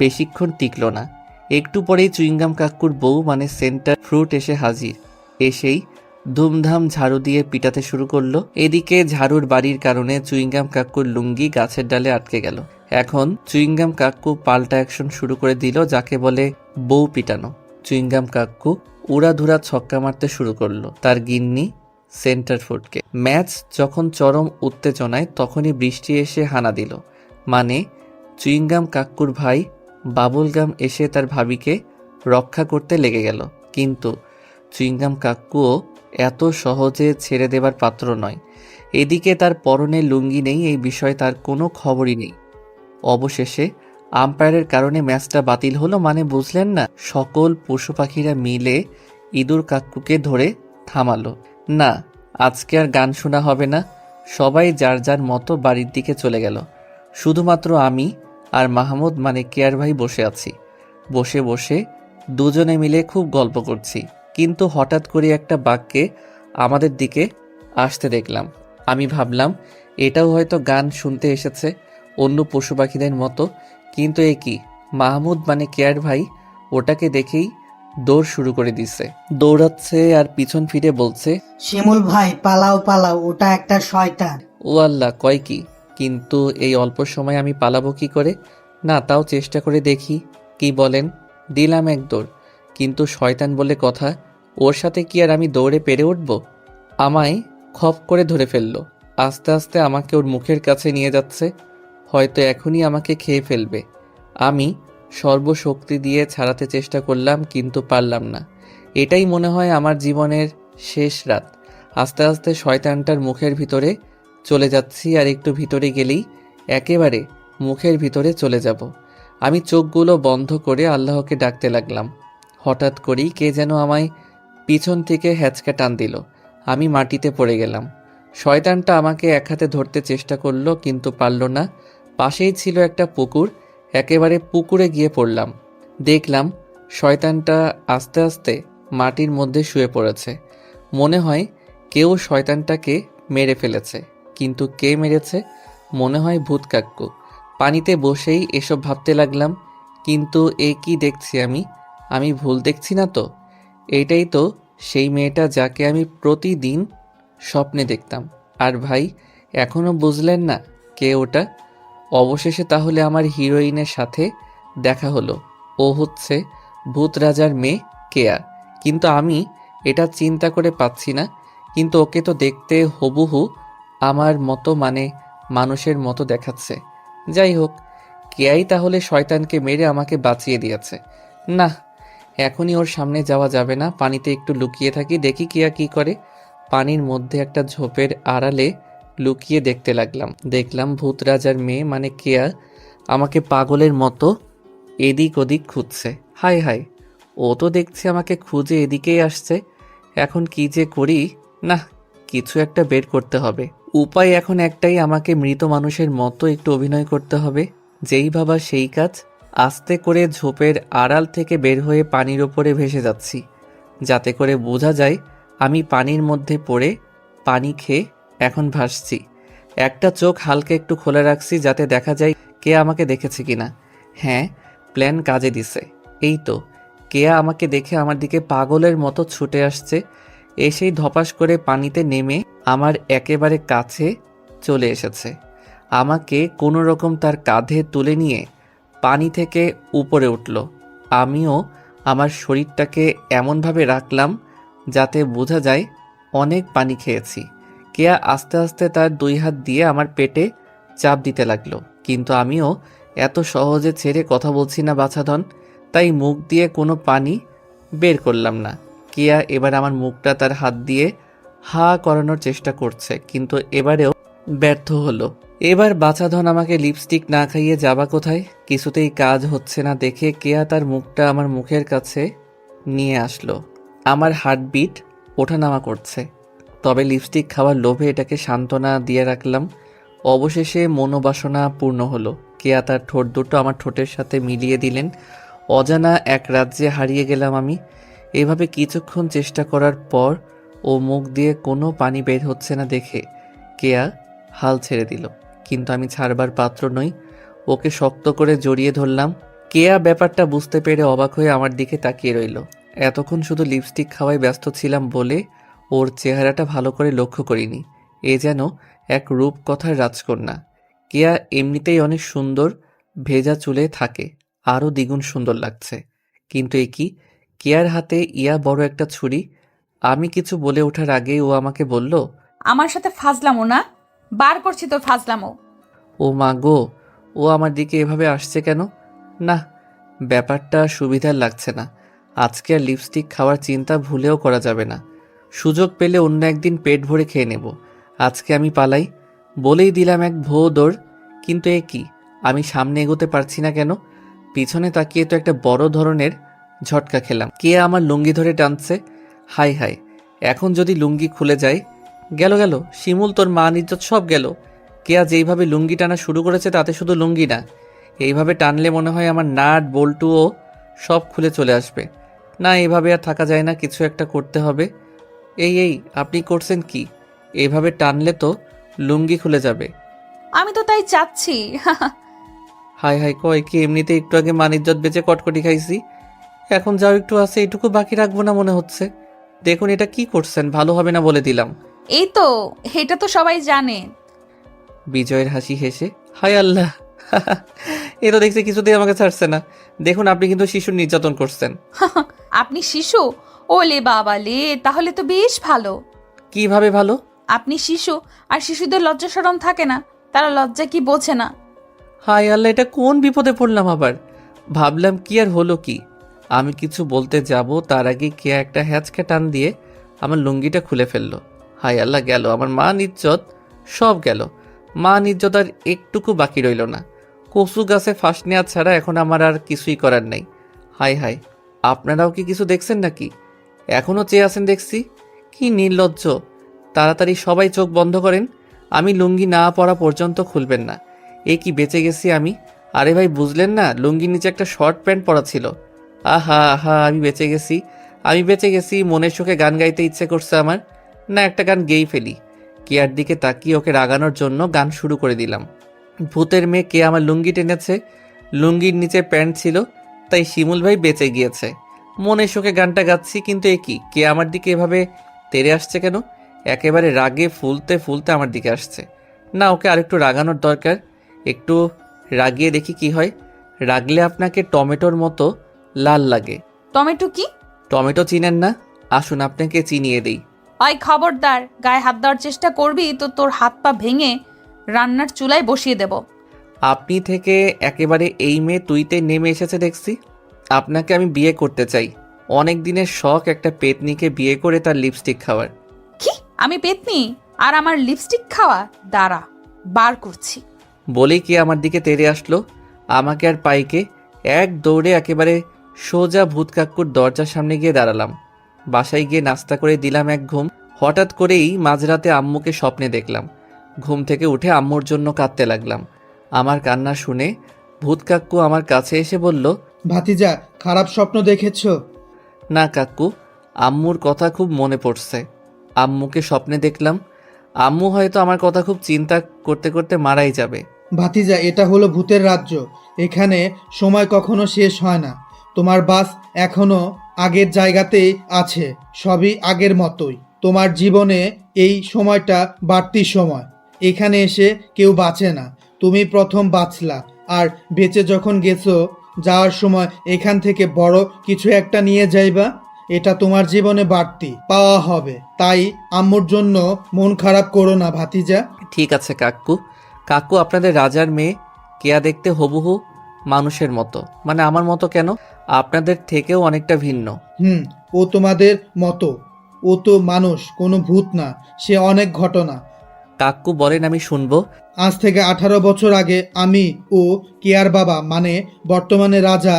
বেশিক্ষণ টিকল না। একটু পরেই চুইংগাম কাক্কুর বউ মানে সেন্টার ফ্রুট এসে হাজির। এসেই ধুমধাম ঝাড়ু দিয়ে পিটাতে শুরু করলো। এদিকে ঝাড়ুর বাড়ির কারণে চুইংগাম কাকুর লুঙ্গি গাছের ডালে আটকে গেল। এখন চুইংগাম কাকু পাল্টা অ্যাকশন শুরু করে দিল, যাকে বলে বউ পিটানো। চুইংগাম কাকু উড়াধুরা ছক্কা মারতে শুরু করলো তার গিন্নি সেন্টার ফুটকে। ম্যাচ যখন চরম উত্তেজনায় তখনই বৃষ্টি এসে হানা দিল। মানে চুইংগাম কাকুর ভাই বাবুলগাম এসে তার ভাবিকে রক্ষা করতে লেগে গেল। কিন্তু চুইংগাম কাকুও এত সহজে ছেড়ে দেবার পাত্র নয়। এদিকে তার পরনে লুঙ্গি নেই, এই বিষয়ে তার কোনো খবরই নেই। অবশেষে আম্পায়ারের কারণে ম্যাচটা বাতিল হলো। মানে বুঝলেন না, সকল পশু পাখিরা মিলে ইঁদুর কাকুকে ধরে থামালো। না, আজকে আর গান শোনা হবে না। সবাই যার যার মতো বাড়ির দিকে চলে গেল। শুধুমাত্র আমি আর মাহমুদ মানে কেয়ার ভাই বসে আছি। বসে বসে দুজনে মিলে খুব গল্প করছি। কিন্তু হঠাৎ করে একটা বাঘকে আমাদের দিকে আসতে দেখলাম। আমি ভাবলাম এটাও হয়তো গান শুনতে এসেছে অন্য পশু পাখিদের মতো। কিন্তু এ কি, মাহমুদ মানে কেয়ার ভাই ওটাকে দেখেই দৌড় শুরু করে দিছে। দৌড়াচ্ছে আর পিছন ফিরে বলছে, শিমুল ভাই পালাও পালাও, ওটা একটা শয়তান। ও আল্লাহ, কয় কি! কিন্তু এই অল্প সময় আমি পালাবো কি করে? না, তাও চেষ্টা করে দেখি। কি বলেন? দিলাম এক দৌড়। কিন্তু শয়তান বলে কথা, ওর সাথে কি আর আমি দৌড়ে পেরে উঠব? আমায় খপ করে ধরে ফেললো। আস্তে আস্তে আমাকে ওর মুখের কাছে নিয়ে যাচ্ছে। হয়তো এখনই আমাকে খেয়ে ফেলবে। আমি সর্বশক্তি দিয়ে ছাড়াতে চেষ্টা করলাম, কিন্তু পারলাম না। এটাই মনে হয় আমার জীবনের শেষ রাত। আস্তে আস্তে শয়তানটার মুখের ভিতরে চলে যাচ্ছি, আর একটু ভিতরে গেলেই একেবারে মুখের ভিতরে চলে যাব। আমি চোখগুলো বন্ধ করে আল্লাহকে ডাকতে লাগলাম। হঠাৎ করেই কে যেন আমায় পিছন থেকে হ্যাঁচকা টান দিল। আমি মাটিতে পড়ে গেলাম। শয়তানটা আমাকে এক হাতে ধরতে চেষ্টা করলো, কিন্তু পারল না। পাশেই ছিল একটা পুকুর, একেবারে পুকুরে গিয়ে পড়লাম। দেখলাম শয়তানটা আস্তে আস্তে মাটির মধ্যে শুয়ে পড়েছে। মনে হয় কেউ শয়তানটাকে মেরে ফেলেছে। কিন্তু কে মেরেছে? মনে হয় ভূত কাক্কু। পানিতে বসেই এসব ভাবতে লাগলাম। কিন্তু এ কি দেখছি আমি ভুল দেখছি না তো? এইটাই তো সেই মেয়েটা যাকে আমি প্রতিদিন স্বপ্নে দেখতাম। আর ভাই, এখনো বুঝলেন না কে ওটা? অবশেষে তাহলে আমার হিরোইনের সাথে দেখা হলো। ও হচ্ছে ভূত রাজার মেয়ে কেয়া। কিন্তু আমি এটা চিন্তা করে পাচ্ছি না। কিন্তু ওকে তো দেখতে হুবহু আমার মতো, মানে মানুষের মতো দেখাচ্ছে। যাই হোক, কেয়াই তাহলে শয়তানকে মেরে আমাকে বাঁচিয়ে দিয়েছে। না, এখনই ওর সামনে যাওয়া যাবে না। পানিতে একটু লুকিয়ে থাকি, দেখি কেয়া কি করে। পানির মধ্যে একটা ঝোপের আড়ালে লুকিয়ে দেখতে লাগলাম। দেখলাম ভূত রাজার মেয়ে মানে কেয়া আমাকে পাগলের মতো এদিক ওদিক খুঁজছে। হায় হায়, ও তো দেখছি আমাকে খুঁজে এদিকেই আসছে। এখন কি যে করি? না, কিছু একটা বের করতে হবে। উপায় এখন একটাই, আমাকে মৃত মানুষের মতো একটু অভিনয় করতে হবে। যেই ভাবা সেই কাজ। আস্তে করে ঝোপের আড়াল থেকে বের হয়ে পানির ওপরে ভেসে যাচ্ছি, যাতে করে বোঝা যায় আমি পানির মধ্যে পড়ে পানি খেয়ে এখন ভাসছি। একটা চোখ হালকা একটু খোলা রাখছি, যাতে দেখা যায় কে আমাকে দেখেছে কিনা। হ্যাঁ, প্ল্যান কাজে দিছে। এই তো, কেয়া আমাকে দেখে আমার দিকে পাগলের মতো ছুটে আসছে। এসেই ধপাস করে পানিতে নেমে আমার একেবারে কাছে চলে এসেছে। আমাকে কোনো রকম তার কাঁধে তুলে নিয়ে পানি থেকে উপরে উঠল। আমিও আমার শরীরটাকে এমনভাবে রাখলাম যাতে বোঝা যায় অনেক পানি খেয়েছি। কেয়া আস্তে আস্তে তার দুই হাত দিয়ে আমার পেটে চাপ দিতে লাগলো। কিন্তু আমিও এত সহজে ছেড়ে কথা বলছি না বাছাধন, তাই মুখ দিয়ে কোনো পানি বের করলাম না। কেয়া এবার আমার মুখটা তার হাত দিয়ে হা করানোর চেষ্টা করছে, কিন্তু এবারেও ব্যর্থ হলো। এবার বাছাধন আমাকে লিপস্টিক না খাইয়ে যাবা কোথায়? কিছুতেই কাজ হচ্ছে না দেখে কেয়া তার মুখটা আমার মুখের কাছে নিয়ে আসলো। আমার হার্টবিট ওঠানামা করছে, তবে লিপস্টিক খাওয়ার লোভে এটাকে সান্ত্বনা দিয়ে রাখলাম। অবশেষে মনোবাসনা পূর্ণ হলো। কেয়া তার ঠোঁট দুটো আমার ঠোঁটের সাথে মিলিয়ে দিলেন। অজানা এক রাজ্যে হারিয়ে গেলাম আমি। এভাবে কিছুক্ষণ চেষ্টা করার পর ও মুখ দিয়ে কোনো পানি বের হচ্ছে না দেখে কেয়া হাল ছেড়ে দিল। কিন্তু আমি ছাড়বার পাত্র নই। ওকে শক্ত করে জড়িয়ে ধরলাম। কেয়া ব্যাপারটা বুঝতে পেরে অবাক হয়ে আমার দিকে তাকিয়ে রইল। এতক্ষণ শুধু লিপস্টিক খাওয়ায় ব্যস্ত ছিলাম বলে ওর চেহারাটা ভালো করে লক্ষ্য করিনি। এ যেন এক রূপকথার রাজকন্যা। কেয়া এমনিতেই অনেক সুন্দর, ভেজা চুলে থাকে আরও দ্বিগুণ সুন্দর লাগছে। কিন্তু এ কি, কেয়ার হাতে ইয়া বড় একটা ছুরি। আমি কিছু বলে ওঠার আগেই ও আমাকে বলল, আমার সাথে ফাজলামো না, বার করছি তোর ফাজলামো। ও মা গো, ও আমার দিকে এভাবে আসছে কেন? না, ব্যাপারটা সুবিধার লাগছে না। আজকে আর লিপস্টিক খাওয়ার চিন্তা ভুলেও করা যাবে না। সুযোগ পেলে অন্য একদিন পেট ভরে খেয়ে নেব। আজকে আমি পালাই। বলেই দিলাম এক ভো দৌড়। কিন্তু এ কি, আমি সামনে এগোতে পারছি না কেন? পিছনে তাকিয়ে তো একটা বড় ধরনের ঝটকা খেলাম। কে আমার লুঙ্গি ধরে টানছে। হাই হাই, এখন যদি লুঙ্গি খুলে যায়, গেল গেল, শিমুল তোর মান ইজ্জত সব গেল। কেয়া যেইভাবে লুঙ্গি টানা শুরু করেছে তাতে শুধু লুঙ্গি না, এইভাবে টানলে মনে হয় আমার নাট বল্টুও সব খুলে চলে আসবে। না, এইভাবে আর থাকা যায় না, কিছু একটা করতে হবে। এই আপনি করছেন কি? এইভাবে টানলে তো লুঙ্গি খুলে যাবে। আমি তো তাই চাচ্ছি। হাই হাই, কয় কি, এমনিতে একটু আগে মান ইজ্জত বেঁচে কটকটি খাইছি, এখন যাও একটু আছে, এটুকু বাকি রাখবো না মনে হচ্ছে। দেখুন এটা কি করছেন, ভালো হবে না বলে দিলাম। এই তো, এটা তো সবাই জানে। বিজয়ের হাসি হেসে, হায় আল্লাহ, এ তো দেখছি কিছুতেই আমাকে ছাড়ছে না। দেখুন আপনি কিন্তু শিশুর নির্যাতন করছেন। আপনি শিশু? ওলে বাবা লে, তাহলে তো বেশ ভালো। কিভাবে ভালো? আপনি শিশু, আর শিশুদের লজ্জা শরম থাকে না, তারা লজ্জা কি বোঝে না। হায় আল্লাহ, এটা কোন বিপদে পড়লাম আবার। ভাবলাম কি আর হলো কি। আমি কিছু বলতে যাব তার আগে কে একটা হ্যাঁচকা টান দিয়ে আমার লুঙ্গিটা খুলে ফেললো। হায় আল্লাহ, গেল আমার মান ইজ্জত, সব গেল। মান ইজ্জত আর একটুকু বাকি রইল না। কচু গাছে ফাঁস নেওয়া ছাড়া এখন আমার আর কিছুই করার নেই। হায় হায়, আপনারাও কি কিছু দেখছেন নাকি? এখনও চেয়ে আছেন দেখছি। কি নির্লজ্জ। তাড়াতাড়ি সবাই চোখ বন্ধ করেন, আমি লুঙ্গি না পরা পর্যন্ত খুলবেন না। এ কি, বেঁচে গেছি আমি। আরে ভাই, বুঝলেন না, লুঙ্গির নিচে একটা শর্ট প্যান্ট পরা ছিল। আহা আহা, আমি বেঁচে গেছি, আমি বেঁচে গেছি। মনের সুখে গান গাইতে ইচ্ছে করছে আমার। না, একটা গান গেয়েই ফেলি। কেয়ার দিকে তাকিয়ে ওকে রাগানোর জন্য গান শুরু করে দিলাম। ভূতের মেয়ে কে আমার লুঙ্গি টেনেছে, লুঙ্গির নিচে প্যান্ট ছিল, তাই শিমুল ভাই বেঁচে গিয়েছে। মনের সুখে গানটা গাচ্ছি, কিন্তু এ কি, কে আমার দিকে এভাবে তেড়ে আসছে কেন? একেবারে রাগে ফুলতে ফুলতে আমার দিকে আসছে। না, ওকে আরেকটু রাগানোর দরকার। একটু রাগিয়ে দেখি কি হয়। রাগলে আপনাকে টমেটোর মতো লাল লাগে। টমেটো কি? টমেটো চিনেন না? আসুন আপনাকে চিনিয়ে দেই। ওই খবরদার, গায়ে হাত দেওয়ার চেষ্টা করবি তো তোর হাত পা ভেঙে রান্নার চুলায় বসিয়ে দেব। আপনি থেকে একেবারে এই মেয়ে তুইতে নেমে এসেছে দেখছি। আপনাকে আমি বিয়ে করতে চাই। অনেক দিনের শখ একটা পেতনিকে বিয়ে করে তার লিপস্টিক খাওয়ার। কি, আমি পেতনি আর আমার লিপস্টিক খাওয়া? দাঁড়া, বার করছি। বলেই কি আমার দিকে তেড়ে আসলো। আমাকে আর পাইকে এক দৌড়ে একেবারে সোজা ভূত কাকুর দরজার সামনে গিয়ে দাঁড়ালাম। বাসায় গিয়ে নাস্তা করে দিলাম এক ঘুম। হঠাৎ করেই মাঝরাতে আম্মুকে স্বপ্নে দেখলাম। ঘুম থেকে উঠে আম্মুর জন্য কাঁদতে লাগলাম। আমার কান্না শুনে ভূত কাকু আমার কাছে এসে বলল, ভাতিজা, খারাপ স্বপ্ন দেখেছো? না কাকু, আম্মুর কথা খুব মনে পড়ছে। আম্মুকে স্বপ্নে দেখলাম। আম্মু হয়তো আমার কথা খুব চিন্তা করতে করতে মারাই যাবে। ভাতিজা, এটা হলো ভূতের রাজ্য। এখানে সময় কখনো শেষ হয় না। তোমার বাস এখনো আগের জায়গাতেই আছে, সবই আগের মতোই। তোমার জীবনে এই সময়টা বাড়তি সময়। এখানে এসে কেউ বাঁচে না, তুমি প্রথম বাঁচলা। আর বেঁচে যখন গেছো, যাওয়ার সময় এখান থেকে বড় কিছু একটা নিয়ে যাইবা। এটা তোমার জীবনে বাড়তি পাওয়া হবে। তাই আম্মুর জন্য মন খারাপ করো না ভাতিজা। ঠিক আছে কাকু। কাকু, আপনাদের রাজার মেয়ে কেয়া দেখতে হুবহু মানুষের মতো। মানে আমার মতো কেন? আপনাদের থেকেও অনেকটা ভিন্ন। ও তোমাদের মতো। ও তো মানুষ, কোনো ভূত না। সে অনেক ঘটনা। কাকু বলেন, আমি শুনবো। আজ থেকে 18 বছর আগে আমি ও কেয়ার বাবা, মানে বর্তমানে রাজা,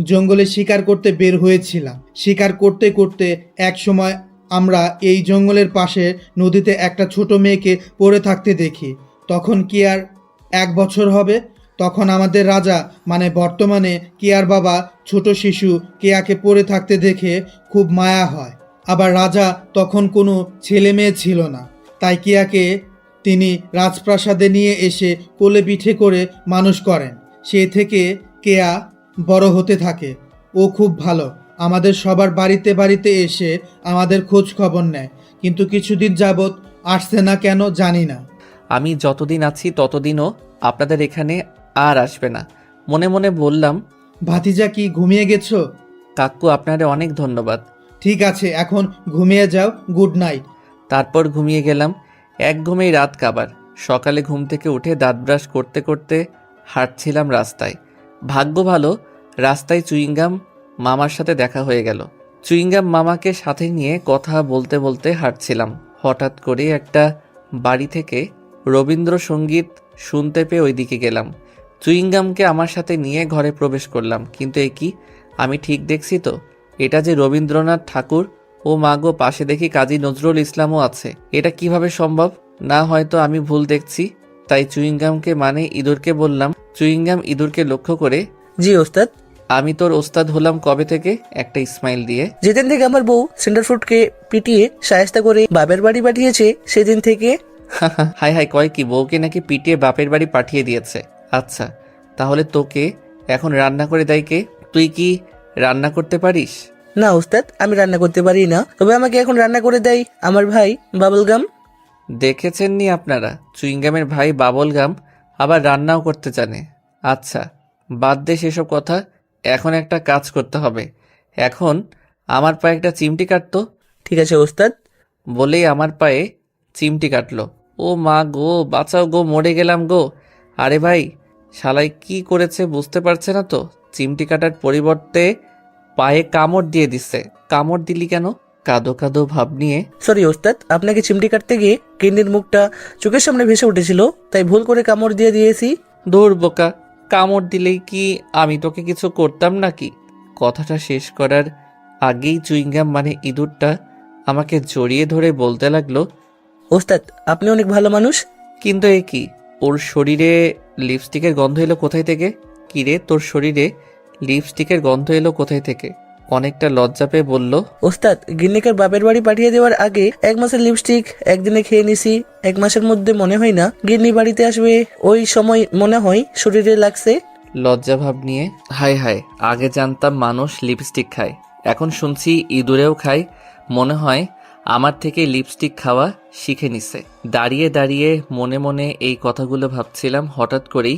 জঙ্গলে শিকার করতে বের হয়েছিলাম। শিকার করতে করতে এক সময় আমরা এই জঙ্গলের পাশে নদীতে একটা ছোট মেয়েকে পড়ে থাকতে দেখি। তখন কেয়ার 1 বছর হবে। তখন আমাদের রাজা, মানে বর্তমানে কেয়ার বাবা, ছোট শিশু কেয়াকে পড়ে থাকতে দেখে খুব মায়া হয়। আবার রাজা তখন কোনো ছেলে মেয়ে ছিল না, তাই কেয়াকে তিনি রাজপ্রাসাদে নিয়ে এসে কোলে পিঠে করে মানুষ করেন। সেই থেকে কেয়া বড় হতে থাকে। ও খুব ভালো, আমাদের সবার বাড়িতে বাড়িতে এসে আমাদের খোঁজ খবর নেয়। কিন্তু কিছুদিন যাবৎ আসছে না কেন জানি না। আমি যতদিন আছি ততদিনও আপনাদের এখানে আর আসবে না। মনে মনে বললাম, ভাতিজা কি ঘুমিয়ে গেছো? কাকু আপনারে অনেক ধন্যবাদ। ঠিক আছে, এখন ঘুমিয়ে যাও, গুড নাইট। তারপর ঘুমিয়ে গেলাম। এক ঘুমেই রাত কাবার। সকালে ঘুম থেকে উঠে দাঁত ব্রাশ করতে করতে হাঁটছিলাম রাস্তায়। ভাগ্য ভালো, রাস্তায় চুইংগাম মামার সাথে দেখা হয়ে গেল। চুইংগাম মামাকে সাথে নিয়ে কথা বলতে বলতে হাঁটছিলাম। হঠাৎ করে একটা বাড়ি থেকে রবীন্দ্রসঙ্গীত শুনতে পেয়ে ওইদিকে গেলাম। চুইংগামকে আমার সাথে নিয়ে ঘরে প্রবেশ করলাম। কিন্তু এ কি, আমি ঠিক দেখছি তো? এটা যে রবীন্দ্রনাথ ঠাকুর। ও মা গো, পাশে দেখি কাজী নজরুল ইসলামও আছে। এটা কিভাবে সম্ভব? না, হয়তো আমি ভুল দেখছি। তাই চুইংগামকে মানে ইঁদুরকে বললাম। চুইংগাম ইঁদুরকে লক্ষ্য করে, জি ওস্তাদ। আমি তোর ওস্তাদ হলাম কবে থেকে? একটা স্মাইল দিয়ে। যেদিন থেকে আমার বউ সেন্টার ফুডকে পিটিয়ে শায়েস্তা করে বাপের বাড়ি পাঠিয়েছে সেদিন থেকে। হাই হাই, কয় কি, বউকে নাকি পিটিয়ে বাপের বাড়ি পাঠিয়ে দিয়েছে? আচ্ছা, তাহলে তোকে এখন রান্না করে দেয় কে? তুই কি রান্না করতে পারিস? না ওস্তাদ, আমি রান্না করতে পারি না, তবে আমাকে এখন রান্না করে দেয় আমার ভাই বাবলগাম। দেখেছেননি আপনারা, চুইংগামের ভাই বাবলগাম আবার রান্নাও করতে জানে। আচ্ছা, বাদ দে সেসব কথা। এখন একটা কাজ করতে হবে। এখন আমার পায়ে একটা চিমটি কাটতো। ঠিক আছে ওস্তাদ। বলেই আমার পায়ে চিমটি কাটলো। ও মা গো, বাঁচাও গো, মরে গেলাম গো। আরে ভাই, শালাই কি করেছে বুঝতে পারছে না তো? চিমটি কাটার পরিবর্তে পায়ে কামড় দিয়ে দিচ্ছে। কামড় দিলি কেন? কাদো কাদো ভাব নিয়ে। সরি ওস্তাদ, আপনাকে চিমটি কাটতে গিয়ে কেন্ডির মুখটা চোখের সামনে ভেসে উঠেছিল, তাই ভুল করে কামড় দিয়ে দিয়েছি। দৌড় বোকা, কামড় দিলেই কি আমি তোকে কিছু করতাম নাকি? কথাটা শেষ করার আগেই চুইংগাম মানে ইঁদুরটা আমাকে জড়িয়ে ধরে বলতে লাগলো, ওস্তাদ আপনি অনেক ভালো মানুষ। কিন্তু এ কি, ওর শরীরে লিপস্টিকের গন্ধ এলো কোথায় থেকে? কিরে, তোর শরীরে লিপস্টিকের গন্ধ এলো কোথায় থেকে? অনেকটা লজ্জা পেয়ে বলল, ওস্তাদ গিন্নিকার বাপের বাড়ি পাঠিয়ে দেওয়ার আগে 1 মাসের লিপস্টিক একদিনে খেয়ে নিছি। 1 মাসের মধ্যে মনে হয় না গিন্নি বাড়িতে আসবে, ওই সময় মনে হয় শরীরে লাগছে। লজ্জা ভাব নিয়ে। হায় হায়, আগে জানতাম মানুষ লিপস্টিক খায়, এখন শুনছি ইঁদুরেও খায়। মনে হয় আমার থেকে লিপস্টিক খাওয়া শিখে নিছে। দাঁড়িয়ে দাঁড়িয়ে মনে মনে এই কথাগুলো ভাবছিলাম। হঠাৎ করেই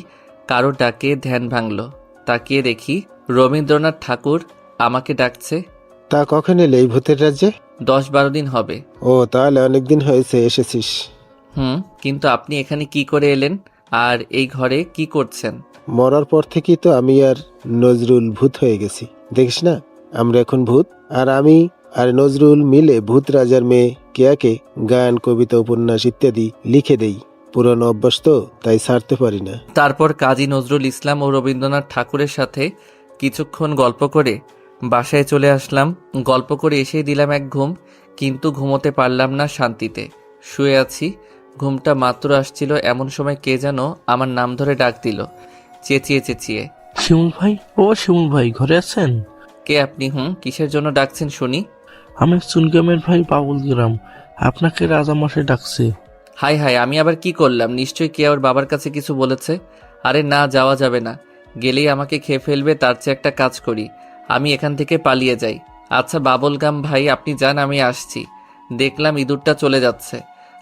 কারো ডাকে ধ্যান ভাঙল। তাকিয়ে দেখি রবীন্দ্রনাথ ঠাকুর আমাকে ডাকছে। তা কখন এলে এই ভূতের রাজ্যে? 10-12 দিন হবে। ও, তাহলে অনেকদিন হয়েছে এসেছিস। কিন্তু আপনি এখানে কি করে এলেন? আর এই ঘরে কি করছেন? মরার পর থেকেই তো আমি আর নজরুল ভূত হয়ে গেছি। দেখিস না, আমরা এখন ভূত। আর আমি আর নজরুল মিলে ভূত রাজার মেয়ে কেয়াকে গান, কবিতা, উপন্যাস ইত্যাদি লিখে দেই। পুরনো অভ্যাস তো, তাই ছাড়তে পারি না। তারপর কাজী নজরুল ইসলাম ও রবীন্দ্রনাথ ঠাকুরের সাথে কিছুক্ষণ গল্প করে বাসায় চলে আসলাম। গল্প করে এসেই দিলাম এক ঘুম, কিন্তু ঘুমোতে পারলাম না শান্তিতে। শুয়ে আছি, ঘুমটা মাত্র আসছিল এমন সময় কে যেন আমার নাম ধরে ডাক দিল, চেঁচিয়ে চেঁচিয়ে। শিমুল ভাই, ও শিমুল ভাই, ঘরে আছেন? কে আপনি? কিসের জন্য ডাকছেন শুনি? আমি চুনগামের ভাই বাবুল গ্রাম, আপনাকে রাজামশাই ডাকছে। হাই হাই, আমি আবার কি করলাম? নিশ্চয়ই কে ওর বাবার কাছে কিছু বলেছে। আরে না, যাওয়া যাবে না, গেলেই আমাকে খেয়ে ফেলবে। তার চেয়ে একটা কাজ করি, আমি এখান থেকে পালিয়ে যাই। আচ্ছা বাবলগাম ভাই, আপনি যান, আমি আসছি। দেখলাম ইঁদুরটা চলে যাচ্ছে।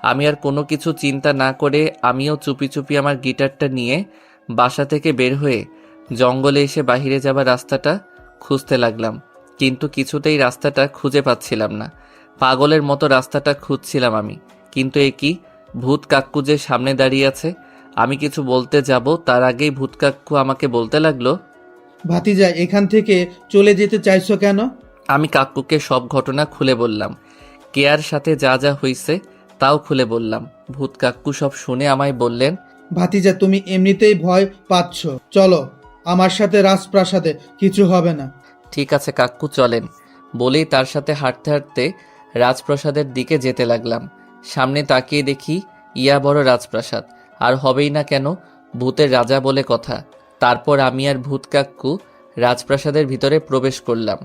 আমি আর কোনো কিছু চিন্তা না করে আমিও চুপি চুপি আমার গিটারটা নিয়ে বাসা থেকে বের হয়ে জঙ্গলে এসে বাহিরে যাবার রাস্তাটা খুঁজতে লাগলাম। কিন্তু কিছুতেই রাস্তাটা খুঁজে পাচ্ছিলাম না। পাগলের মতো রাস্তাটা খুঁজছিলাম আমি। কিন্তু এ কি, ভূত কাক্কু যে সামনে দাঁড়িয়ে আছে। আমি কিছু বলতে যাব তার আগেই ভূত কাক্কু আমাকে বলতে লাগলো, ভাতিজা, এখান থেকে চলে যেতে চাইছো কেন? আমি কাক্কুকে সব ঘটনা খুলে বললাম। কেয়ার সাথে যা যা হইছে তাও খুলে বললাম। ভূত কাক্কু সব শুনে আমায় বললেন, ভাতিজা, তুমি এমনিতেই ভয় পাচ্ছ, চলো আমার সাথে রাজপ্রাসাদে, কিছু হবে না। ঠিক আছে কাক্কু, চলেন। বলেই তার সাথে হাঁটতে হাঁটতে রাজপ্রাসাদের দিকে যেতে লাগলাম। সামনে তাকিয়ে দেখি ইয়া বড় রাজপ্রাসাদ, আর হবেই না কেন, ভূতের রাজা বলে কথা। তারপর আমি আর ভূত কাক্কু রাজপ্রাসাদের ভিতরে প্রবেশ করলাম।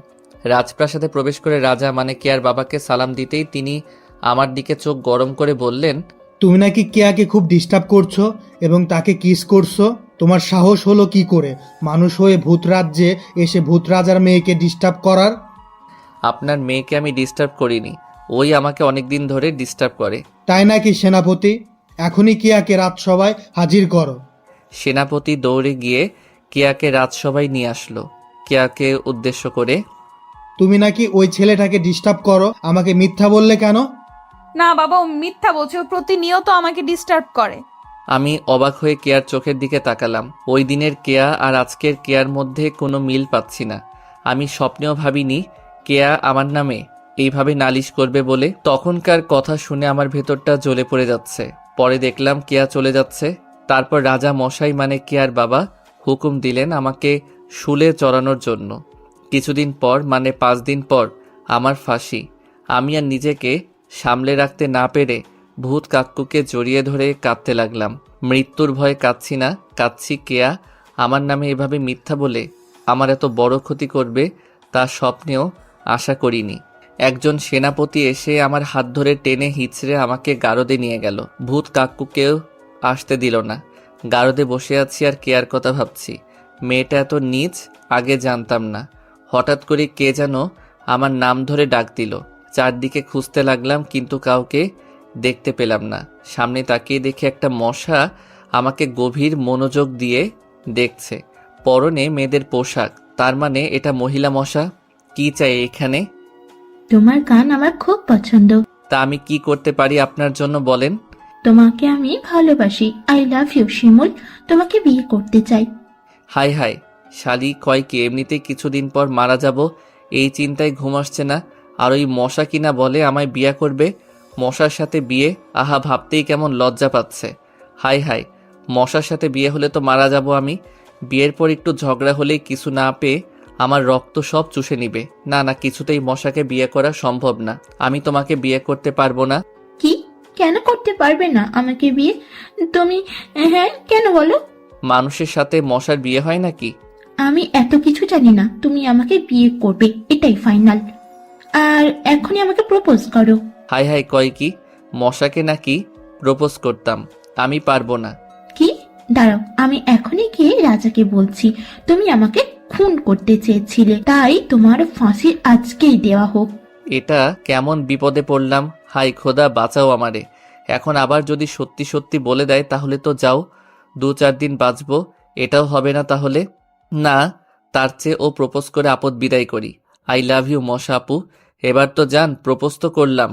রাজপ্রাসাদে প্রবেশ করে রাজা মানে কেয়ার বাবাকে সালাম দিতেই তিনি আমার দিকে চোখ গরম করে বললেন, তুমি নাকি কেয়াকে খুব ডিস্টার্ব করছো এবং তাকে কিস করছো। তোমার সাহস হলো কি করে মানুষ হয়ে ভূত রাজ্যে এসে ভূত রাজার মেয়েকে ডিস্টার্ব করার? আপনার মেয়েকে আমি ডিস্টার্ব করিনি, ওই আমাকে অনেকদিন ধরে ডিস্টার্ব করে। তাই নাকি সেনাপতি? এখনই কেয়াকে রাত সবাই হাজির করো। সেনাপতি দৌড়ে গিয়ে কেয়াকে রাজসভায় নিয়ে আসলো। কেয়াকে উদ্দেশ্য করে, তুমি নাকি ওই ছেলেটাকে ডিস্টার্ব করো, আমাকে মিথ্যা বললে কেন? না বাবা, ও মিথ্যা বলছে, ও প্রতিনিয়ত আমাকে ডিস্টার্ব করে। আমি অবাক হয়ে কেয়ার চোখের দিকে তাকালাম। ওই দিনের কেয়া আর আজকের কেয়ার মধ্যে কোনো মিল পাচ্ছি না। আমি স্বপ্নেও ভাবিনি কেয়া আমার নামে এইভাবে নালিশ করবে বলে। তখনকার কথা শুনে আমার ভেতরটা জ্বলে পড়ে যাচ্ছে। পরে দেখলাম কেয়া চলে যাচ্ছে। তারপর রাজা মশাই মানে কেয়ার বাবা হুকুম দিলেন আমাকে শুলে চড়ানোর জন্য। কিছুদিন পর মানে 5 দিন পর আমার ফাঁসি। আমি আর নিজেকে সামলে রাখতে না পেরে ভূত কাক্কুকে জড়িয়ে ধরে কাঁদতে লাগলাম। মৃত্যুর ভয়ে কাঁদছি না, কাঁদছি কেয়া আমার নামে এভাবে মিথ্যা বলে আমার এত বড় ক্ষতি করবে তা স্বপ্নেও আশা করিনি। একজন সেনাপতি এসে আমার হাত ধরে টেনে হিঁচড়ে আমাকে গারদে নিয়ে গেল। ভূত কাক্কুকেও আসতে দিল না। গারদে বসে আছি আর কেয়ার কথা ভাবছি। মেয়েটা এত নীচ আগে জানতাম না। হঠাৎ করে কে যেন আমার নাম ধরে ডাক দিল। চারদিকে খুঁজতে লাগলাম কিন্তু কাউকে দেখতে পেলাম না। সামনে তাকিয়ে দেখি একটা মশা আমাকে গভীর মনোযোগ দিয়ে দেখছে। পরনে মেয়েদের পোশাক, তার মানে এটা মহিলা মশা। কি চাই এখানে? তোমার গান আমার খুব পছন্দ। তা আমি কি করতে পারি আপনার জন্য বলেন? তোমাকে আমি ভালোবাসি। আই লাভ ইউ শিমুল। তোমাকে বিয়ে করতে চাই। হাই হাই, শালি কয় কি এমনিতেই কিছুদিন পর মারা যাব, এই চিন্তায় ঘুম আসছে না। আর ওই মশা কিনা বলে আমায় বিয়ে করবে। মশার সাথে বিয়ে, আহা ভাবতেই কেমন লজ্জা পাচ্ছে। হাই হাই, মশার সাথে বিয়ে হলে তো মারা যাব আমি। বিয়ের পর একটু ঝগড়া হলেই কিছু না পেয়ে আমার রক্ত সব চুষে নিবে। না না, কিছুতেই মশাকে বিয়ে করা সম্ভব না। আমি তোমাকে বিয়ে করতে পারবো না। কি? কেন করতে পারবে না আমাকে বিয়ে তুমি? হ্যাঁ, কেন বলো? মানুষের সাথে মশার বিয়ে হয় নাকি? আমি এত কিছু জানি না। তুমি আমাকে বিয়ে করবে, এটাই ফাইনাল। আর এখনই আমাকে প্রপোজ করো। হাই হাই, কয় কি মশাকে নাকি প্রপোজ করতাম? আমি পারবো না। কি? দাঁড়াও, আমি এখনই গিয়ে রাজাকে বলছি তুমি আমাকে খুন করতে চেয়েছিলে, তাই তোমার ফাঁসি আজকেই দেওয়া হোক। এটা কেমন বিপদে পড়লাম। হাই খোদা, বাঁচাও আমারে। এখন আবার যদি সত্যি সত্যি বলে দেয় তাহলে তো যাও, 2-4 দিন বাঁচবো। এটাও হবে না তাহলে। না, তার চেয়ে ও প্রপোজ করে আপদ বিদায় করি। আই লাভ ইউ মশা আপু। এবার তো যান, প্রপোজ তো করলাম।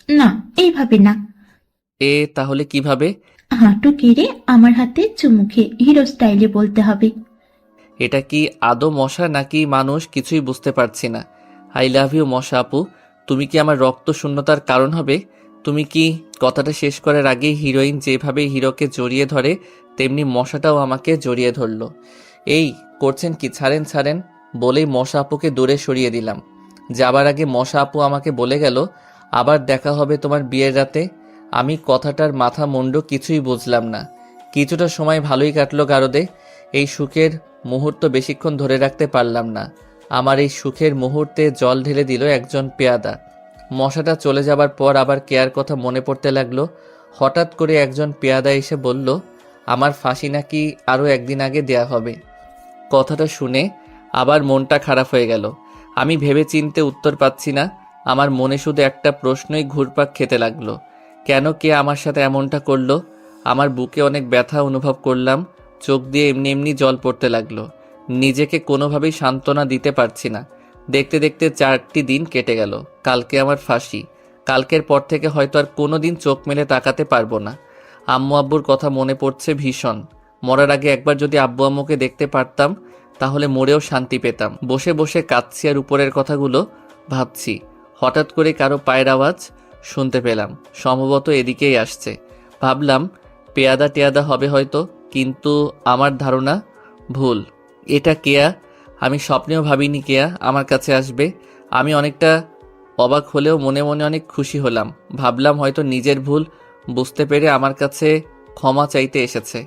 না, এইভাবে না। তাহলে কিভাবে? হাঁটু কেড়ে আমার হাতে চুমুখে হিরো স্টাইলে বলতে হবে। এটা কি আদৌ মশা নাকি মানুষ কিছুই বুঝতে পারছি না। আই লাভ ইউ মশা আপু। তুমি কি আমার রক্ত শূন্যতার কারণ হবে? তুমি কি? কথাটা শেষ করার আগেই হিরোইন যেভাবে হিরোকে জড়িয়ে ধরে তেমনি মশাটাও আমাকে জড়িয়ে ধরলো। এই করছেন কি? ছাড়েন ছাড়েন বলেই মশা আপুকে দূরে সরিয়ে দিলাম। যাবার আগে মশা আপু আমাকে বলে গেল, আবার দেখা হবে তোমার বিয়ের রাতে। আমি কথাটার মাথা মুন্ডু কিছুই বুঝলাম না। কিছুটা সময় ভালোই কাটলো গারদে। এই সুখের মুহূর্ত বেশিক্ষণ ধরে রাখতে পারলাম না। আমার এই সুখের মুহূর্তে জল ঢেলে দিল একজন পেয়াদা। মশাটা চলে যাবার পর আবার কেয়ার কথা মনে পড়তে লাগলো। হঠাৎ করে একজন পেয়াদা এসে বলল, আমার ফাঁসি নাকি আরও একদিন আগে দেয়া হবে। কথাটা শুনে আবার মনটা খারাপ হয়ে গেল। আমি ভেবে চিনতে উত্তর পাচ্ছি না। আমার মনে শুধু একটা প্রশ্নই ঘুরপাক খেতে লাগলো, কেন কে আমার সাথে এমনটা করলো? আমার বুকে অনেক ব্যথা অনুভব করলাম। চোখ দিয়ে এমনি এমনি জল পড়তে লাগলো। নিজেকে কোনোভাবেই সান্ত্বনা দিতে পারছি না। দেখতে দেখতে 4টি দিন কেটে গেল। কালকে আমার ফাঁসি। কালকের পর থেকে হয়তো আর কোনো দিন চোখ মেলে তাকাতে পারবো না। আম্মু আব্বুর কথা মনে পড়ছে ভীষণ। মরার আগে একবার যদি আব্বু আম্মুকে দেখতে পারতাম তাহলে মরেও শান্তি পেতাম। বসে বসে কাঁদছি আর উপরের কথাগুলো ভাবছি। হঠাৎ করে কারো পায়ের আওয়াজ শুনতে পেলাম, সম্ভবত এদিকেই আসছে। ভাবলাম পেয়াদা টেয়াদা হবে হয়তো, কিন্তু আমার ধারণা ভুল। এটা কেয়া। আমি স্বপ্নেও ভাবিনি কেয়া আমার কাছে আসবে। আমি অনেকটা অবাক হলেও মনে মনে অনেক খুশি হলাম। ভাবলাম হয়তো নিজের ভুল বুঝতে পেরে আমার কাছে ক্ষমা চাইতে এসেছে।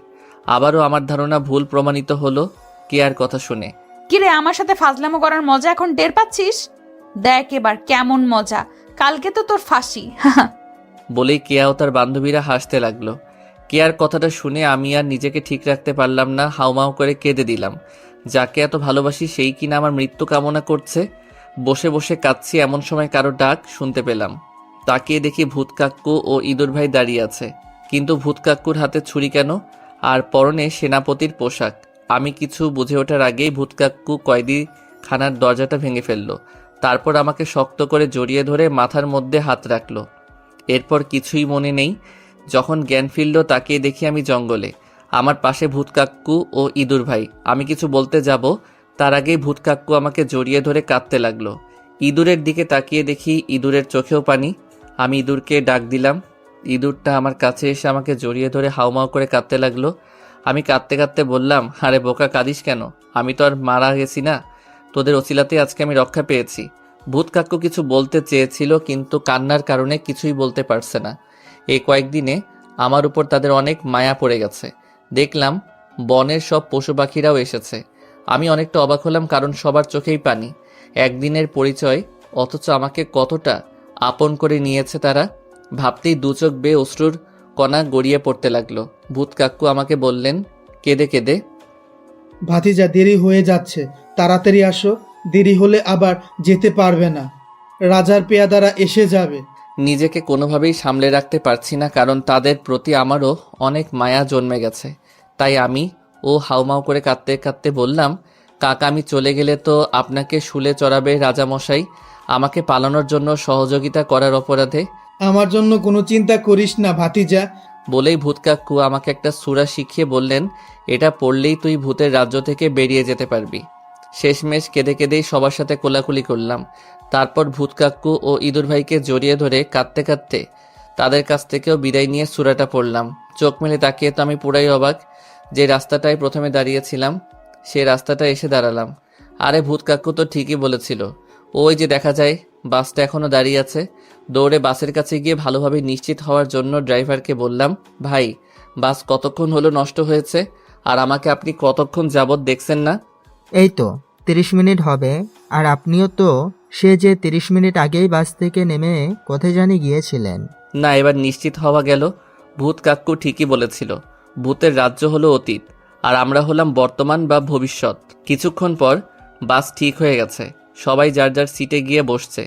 আবারও আমার ধারণা ভুল প্রমাণিত হলো কেয়ার কথা শুনে। কিরে, আমার সাথে ফাজলামো করার মজা এখন টের পাচ্ছিস? দেখ এবার কেমন মজা, কালকে তো তোর ফাঁসি। বলেই কেয়া ও তার বান্ধবীরা হাসতে লাগলো। কেয়ার কথাটা শুনে আমি আর নিজেকে ঠিক রাখতে পারলাম না, হাউমাউ করে কেঁদে দিলাম। যাকে এত ভালোবাসি সেই কিনা আমার মৃত্যু কামনা করছে। বসে বসে কাঁদছি, এমন সময় কারো ডাক শুনতে পেলাম। তাকিয়ে দেখি ভূত কাক্কু ও ইঁদুর ভাই দাঁড়িয়ে আছে, কিন্তু ভূত কাক্কুর হাতে ছুরি কেন, আর পরনে সেনাপতির পোশাক। আমি কিছু বুঝে ওঠার আগেই ভূত কাক্কু কয়েদি খানার দরজাটা ভেঙে ফেললো। তারপর আমাকে শক্ত করে জড়িয়ে ধরে মাথার মধ্যে হাত রাখলো। এরপর কিছুই মনে নেই। যখন জ্ঞান ফিরল তাকিয়ে দেখি আমি জঙ্গলে, আমার পাশে ভূত কাক্কু ও ইঁদুর ভাই। আমি কিছু বলতে যাব, তার আগেই ভূত কাক্কু আমাকে জড়িয়ে ধরে কাঁদতে লাগলো। ইঁদুরের দিকে তাকিয়ে দেখি ইঁদুরের চোখেও পানি। আমি ইঁদুরকে ডাক দিলাম। ইঁদুরটা আমার কাছে এসে আমাকে জড়িয়ে ধরে হাউমাউ করে কাঁদতে লাগলো। আমি কাঁদতে কাঁদতে বললাম, আরে বোকা, কাঁদিস কেন? আমি তো আর মারা গেছি না, তোদের ওসিলাতে আজকে আমি রক্ষা পেয়েছি। ভূত কাক্কু কিছু বলতে চেয়েছিল, কিন্তু কান্নার কারণে কিছুই বলতে পারছে না। এই কয়েকদিনে আমার উপর তাদের অনেক মায়া পড়ে গেছে। দেখলাম বনের সব পশু পাখিরাও এসেছে। আমি অনেকটা অবাক হলাম, কারণ সবার চোখেই পানি। একদিনের পরিচয়, অথচ আমাকে কতটা আপন করে নিয়েছে তারা। ভাবতেই দু চোখ বেয়ে অশ্রুর কণা গড়িয়ে পড়তে লাগলো। ভূত কাক্কু আমাকে বললেন কেঁদে কেঁদে, ভাতিজা, দেরি হয়ে যাচ্ছে, তাড়াতাড়ি আসো, দেরি হলে আবার যেতে পারবে না, রাজার পেয়াদারা এসে যাবে। নিজেকে কোনোভাবেই সামলে রাখতে পারছি না, কারণ তাদের প্রতি আমারও অনেক মায়া জন্মে গেছে। তাই আমি ও হাউমাউ করে কাঁদতে কাঁদতে বললাম, কাকা, আমি চলে গেলে তো আপনাকে শুলে চড়াবে রাজামশাই, আমাকে পালানোর জন্য সহযোগিতা করার অপরাধে। আমার জন্য কোনো চিন্তা করিস না ভাতিজা। বলেই ভূত কাক্কু আমাকে একটা সূরা শিখিয়ে বললেন, এটা পড়লেই তুই ভূতের রাজ্য থেকে বেরিয়ে যেতে পারবি। শেষমেশ কেঁদে কেঁদেই সবার সাথে কোলাকুলি করলাম। তারপর ভূত কাক্কু ও ইঁদুর ভাইকে জড়িয়ে ধরে কাঁদতে কাঁদতে তাদের কাছ থেকেও বিদায় নিয়ে সূরাটা পড়লাম। চোখ মেলে তাকিয়ে তো আমি পুরাই অবাক। যে রাস্তাটায় প্রথমে দাঁড়িয়েছিলাম সেই রাস্তাটা এসে দাঁড়ালাম। আরে ভূত কাক্কু তো ঠিকই বলেছিল, ওই যে দেখা যায় বাসটা এখনো দাঁড়িয়ে আছে। দৌড়ে বাসের কাছে গিয়ে ভালোভাবে নিশ্চিত হওয়ার জন্য ড্রাইভারকে বললাম, ভাই, বাস কতক্ষণ হলো নষ্ট হয়েছে, আর আমাকে আপনি কতক্ষণ যাবৎ দেখছেন না? এই তো 30 মিনিট হবে। আর আপনিও তো সে যে 30 মিনিট আগেই বাস থেকে নেমে কোথায় জানি গিয়েছিলেন। না, এবার নিশ্চিত হওয়া গেল। ভূত কাক্কু ঠিকই বলেছিল, ভূতের রাজ্য হলো অতীত, আর আমরা হলাম বর্তমান বা ভবিষ্যৎ। কিছুক্ষণ পর বাস ঠিক হয়ে গেছে, সবাই যার যার সিটে গিয়ে বসছে।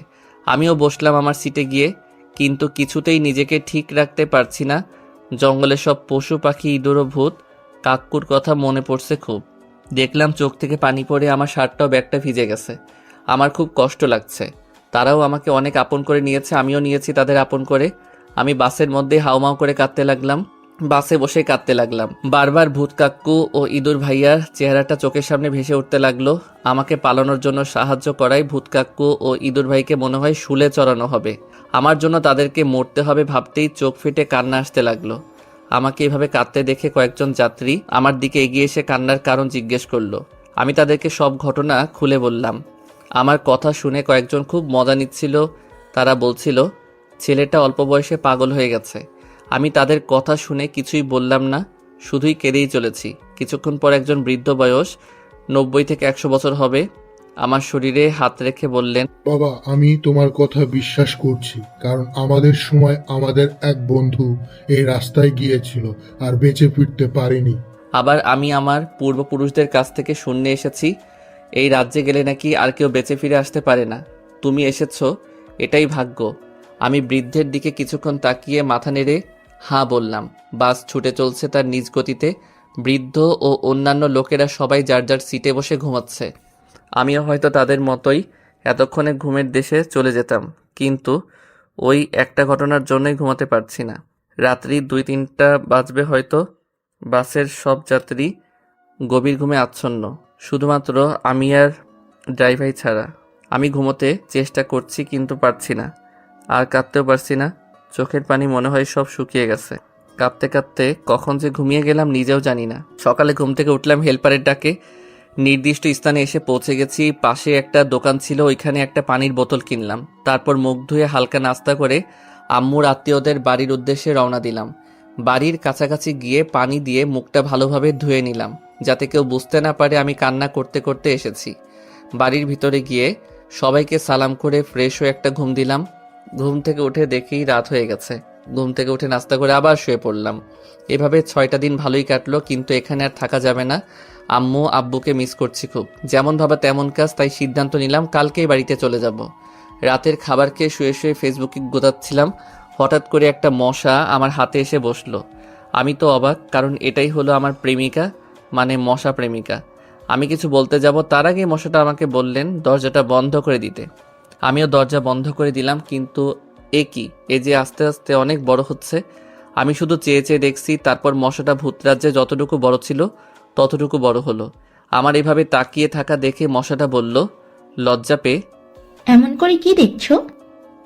আমিও বসলাম আমার সিটে গিয়ে, কিন্তু কিছুতেই নিজেকে ঠিক রাখতে পারছি না। জঙ্গলের সব পশু পাখি, ইঁদুর ও ভূত কাক্কুর কথা মনে পড়ছে খুব। দেখলাম চোখ থেকে পানি পড়ে আমার শার্টটাও ব্যাগটা ভিজে গেছে। আমার খুব কষ্ট লাগছে। তারাও আমাকে অনেক আপন করে নিয়েছে, আমিও নিয়েছি তাদের আপন করে। আমি বাসের মধ্যে হাউমাউ করে কাঁদতে লাগলাম, বাসে বসে কাঁদতে লাগলাম। বারবার ভূত কাক্কু ও ইঁদুর ভাইয়ার চেহারাটা চোখের সামনে ভেসে উঠতে লাগলো। আমাকে পালানোর জন্য সাহায্য করায় ভূত কাক্কু ও ইঁদুর ভাইকে মনে হয় শুলে চড়ানো হবে। আমার জন্য তাদেরকে মরতে হবে ভাবতেই চোখ ফেটে কান্না আসতে লাগলো। আমাকে এভাবে কাঁদতে দেখে কয়েকজন যাত্রী আমার দিকে এগিয়ে এসে কান্নার কারণ জিজ্ঞেস করলো। আমি তাদেরকে সব ঘটনা খুলে বললাম। আমার কথা শুনে কয়েকজন খুব মজা নিচ্ছিল। তারা বলছিল, ছেলেটা অল্প বয়সে পাগল হয়ে গেছে। আমি তাদের কথা শুনে কিছুই বললাম না, শুধুই কেঁদেই চলেছি। কিছুক্ষণ পর একজন বৃদ্ধ, বয়স 90 থেকে 100 বছর হবে, আমার শরীরে হাত রেখে বললেন, বাবা, আমি তোমার কথা বিশ্বাস করছি, কারণ আমাদের সময় আমাদের এক বন্ধু এই রাস্তায় গিয়েছিল আর বেঁচে ফিরতে পারেনি। আবার আমি আমার পূর্বপুরুষদের কাছ থেকে শুনে এসেছি, এই রাজ্যে গেলে নাকি আর কেউ বেঁচে ফিরে আসতে পারে না। তুমি এসেছো, এটাই ভাগ্য। আমি বৃদ্ধের দিকে কিছুক্ষণ তাকিয়ে মাথা নেড়ে হাঁ বললাম। বাস ছুটে চলছে তার নিজ গতিতে। বৃদ্ধ ও অন্যান্য লোকেরা সবাই যার যার সিটে বসে ঘুমাচ্ছে। আমিও হয়তো তাদের মতোই এতক্ষণে ঘুমের দেশে চলে যেতাম, কিন্তু ওই একটা ঘটনার জন্যই ঘুমাতে পারছি না। রাত্রি 2-3টা বাজবে হয়তো। বাসের সব যাত্রী গভীর ঘুমে আচ্ছন্ন, শুধুমাত্র আমি আর ড্রাইভার ছাড়া। আমি ঘুমোতে চেষ্টা করছি, কিন্তু পারছি না, আর কাঁদতেও পারছি না। চোখের পানি মনে হয় সব শুকিয়ে গেছে। কাঁদতে কাঁদতে কখন যে ঘুমিয়ে গেলাম নিজেও জানি না। সকালে ঘুম থেকে উঠলাম হেল্পারের ডাকে। নির্দিষ্ট স্থানে এসে পৌঁছে গেছি। পাশে একটা দোকান ছিল, ওইখানে একটা পানির বোতল কিনলাম। তারপর মুখ ধুয়ে হালকা নাস্তা করে আম্মুর আত্মীয়দের বাড়ির উদ্দেশ্যে রওনা দিলাম। বাড়ির কাছাকাছি গিয়ে পানি দিয়ে মুখটা ভালোভাবে ধুয়ে নিলাম, যাতে কেউ বুঝতে না পারে আমি কান্না করতে করতে এসেছি। বাড়ির ভিতরে গিয়ে সবাইকে সালাম করে ফ্রেশ হয়ে একটা ঘুম দিলাম। ঘুম থেকে উঠে দেখি রাত হয়ে গেছে। ঘুম থেকে উঠে নাস্তা করে আবার শুয়ে পড়লাম। এভাবে 6টা দিন ভালোই কাটলো, কিন্তু এখানে আর থাকা যাবে না। আম্মু আব্বুকে মিস করছি খুব। যেমন ভাবা তেমন কাজ, তাই সিদ্ধান্ত নিলাম কালকেই বাড়িতে চলে যাব। রাতের খাবার খেয়ে শুয়ে শুয়ে ফেসবুকে গোতাচ্ছিলাম, হঠাৎ করে একটা মশা আমার হাতে এসে বসলো। আমি তো অবাক, কারণ এটাই হলো আমার প্রেমিকা, মানে মশা প্রেমিকা। আমি কিছু বলতে যাব তার আগে মশাটা আমাকে বললেন দরজাটা বন্ধ করে দিতে। আমিও দরজা বন্ধ করে দিলাম, কিন্তু এ কি, এ যে আস্তে আস্তে অনেক বড় হচ্ছে। আমি শুধু চেয়ে চেয়ে দেখছি, তারপর মশাটা ভূতরাজ্যে যতটুকু বড় ছিল ততটুকু বড় হলো। আমার এভাবে তাকিয়ে থাকা দেখে মশাটা বলল লজ্জা পেয়ে, এমন করে কি দেখছো?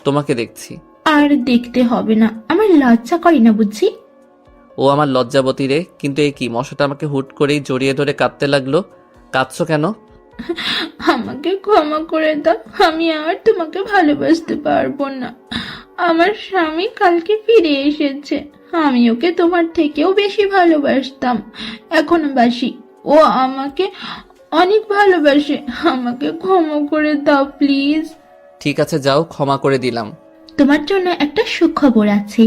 তোমাকে দেখছি। আর দেখতে হবে না, আমার লজ্জা করে না বুঝছি। ও আমার লজ্জাবতী রে। কিন্তু এ কি, মশাটা আমাকে হুট করেই জড়িয়ে ধরে কাঁদতে লাগলো। কাঁদছো কেন? আমাকে ক্ষমা করে দাও, আমি আর তোমাকে ভালোবাসতে পারবো না। আমার স্বামী কালকে ফিরে এসেছে, আমি ওকে তোমার থেকেও বেশি ভালোবাসতাম, এখনো বাসি। ও আমাকে অনেক ভালোবাসে, আমাকে ক্ষমা করে দাও প্লিজ। ঠিক আছে, যাও, ক্ষমা করে দিলাম। তোমার জন্য একটা সুখবর আছে।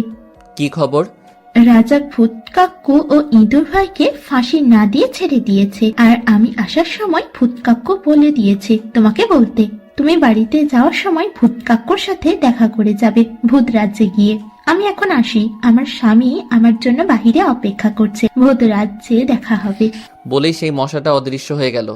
কি খবর? রাজা ভূত কাক্কু ও ইঁদুর ভাইকে ফাঁসি না দিয়ে ছেড়ে দিয়েছে, আর আমি আসার সময় ভূত কাক্কু বলে দিয়েছে তোমাকে বলতে। তুমি বাড়িতে যাওয়ার সময় ভূত কাক্কুর সাথে দেখা করে যাবে ভূত রাজ্যে গিয়ে। আমি এখন আসি, আমার স্বামী আমার জন্য বাহিরে অপেক্ষা করছে, ভূত রাজ্যে দেখা হবে। বলেই সেই মশাটা অদৃশ্য হয়ে গেল।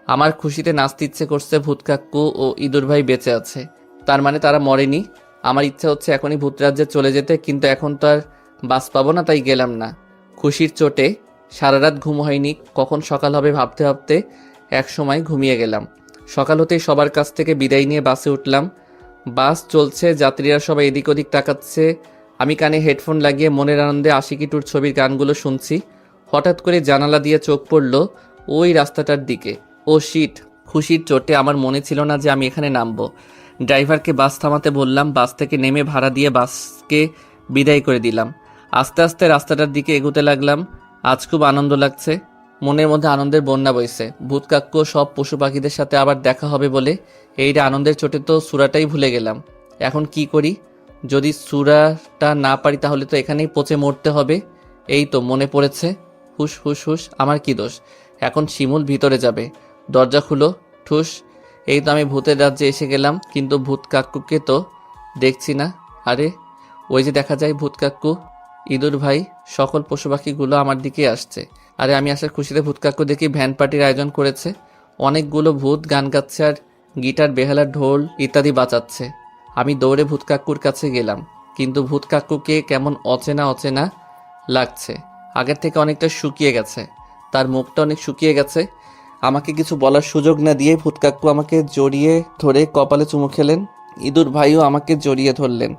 আমার খুশিতে নাচতে ইচ্ছে করছে। ভূত কাক্কু ও ইঁদুর ভাই বেঁচে আছে, তার মানে তারা মরেনি। আমার ইচ্ছা হচ্ছে এখনই ভূতরাজ্যে চলে যেতে, কিন্তু এখন তো আর বাস পাবো না, তাই গেলাম না। খুশির চোটে সারা রাত ঘুম হয়নি, কখন সকাল হবে ভাবতে ভাবতে এক সময় ঘুমিয়ে গেলাম। সকাল হতেই সবার কাছ থেকে বিদায় নিয়ে বাসে উঠলাম। বাস চলছে, যাত্রীরা সবাই এদিক ওদিক তাকাচ্ছে। আমি কানে হেডফোন লাগিয়ে মনের আনন্দে আশিকি টুর ছবির গানগুলো শুনছি। হঠাৎ করে জানালা দিয়ে চোখ পড়ল ওই রাস্তাটার দিকে। ও শিট! খুশির চোটে আমার মনে ছিল না যে আমি এখানে নামবো। ড্রাইভারকে বাস থামাতে বললাম, বাস থেকে নেমে ভাড়া দিয়ে বাসকে বিদায় করে দিলাম। আস্তে আস্তে রাস্তাটার দিকে এগোতে লাগলাম। আজ খুব আনন্দ লাগছে, মনের মধ্যে আনন্দের বন্যা বইছে। ভূত কাক্কু সব পশু পাখিদের সাথে আবার দেখা হবে বলে এই আনন্দের চোটে তো সূরাটাই ভুলে গেলাম। এখন কি করি? যদি সূরাটা না পারি তাহলে তো এখানেই পচে মরতে হবে। এই তো মনে পড়েছে। হুস হুস হুস, আমার কি দোষ? এখন শিমুল ভিতরে যাবে, দরজা খুলো। ঠুস! এই তো আমি ভূতের রাজ্যে এসে গেলাম, কিন্তু ভূত কাক্কুকে তো দেখছি না। আরে ওই যে দেখা যায় ভূত কাক্কু, ইঁদুর ভাই, সকল পশু পাখিগুলো আমার দিকে আসছে। আরে আমি আসার খুশিতে ভূত কাক্কু দেখি ভ্যান পার্টির আয়োজন করেছে। অনেকগুলো ভূত গান গাচ্ছে আর গিটার, বেহালা, ঢোল ইত্যাদি বাজাচ্ছে। আমি দৌড়ে ভূত কাক্কুর কাছে গেলাম, কিন্তু ভূত কাক্কুকে কেমন অচেনা অচেনা লাগছে। আগের থেকে অনেকটা শুকিয়ে গেছে, তার মুখটা অনেক শুকিয়ে গেছে। আমাকে কিছু বলার সুযোগ না দিয়ে ভূত কাক্কু আমাকে জড়িয়ে ধরে কপালে চুমু খেলেন। ইঁদুর ভাইও আমাকে জড়িয়ে ধরলেন।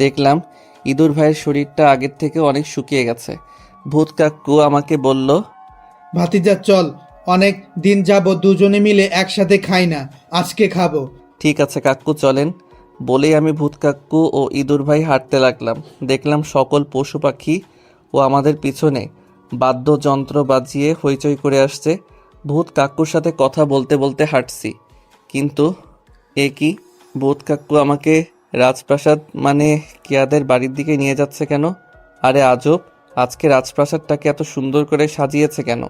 দেখলাম ইঁদুর ভাইয়ের শরীরটা আগের থেকে অনেক শুকিয়ে গেছে। ভূত কাক্কু আমাকে বলল, ভাতিজা চল, অনেক দিন যাব দুজনে মিলে একসাথে খাই না, আজকে খাবো। ঠিক আছে কাক্কু চলেন। বলেই আমি ভূত কাক্কু ও ইঁদুর ভাই হাঁটতে লাগলাম। দেখলাম সকল পশু পাখি ও আমাদের পিছনে বাদ্যযন্ত্র বাজিয়ে হইচই করে আসছে। ভূত কাক্কুর সাথে কথা বলতে বলতে হাঁটছি, কিন্তু এ কি, ভূত কাক্কু আমাকে রাজপ্রাসাদ মানে কিয়াদের বাড়ির দিকে নিয়ে যাচ্ছে কেন? আরে আজব, আজকে রাজপ্রাসাদটাকে এত সুন্দর করে সাজিয়েছে কেন?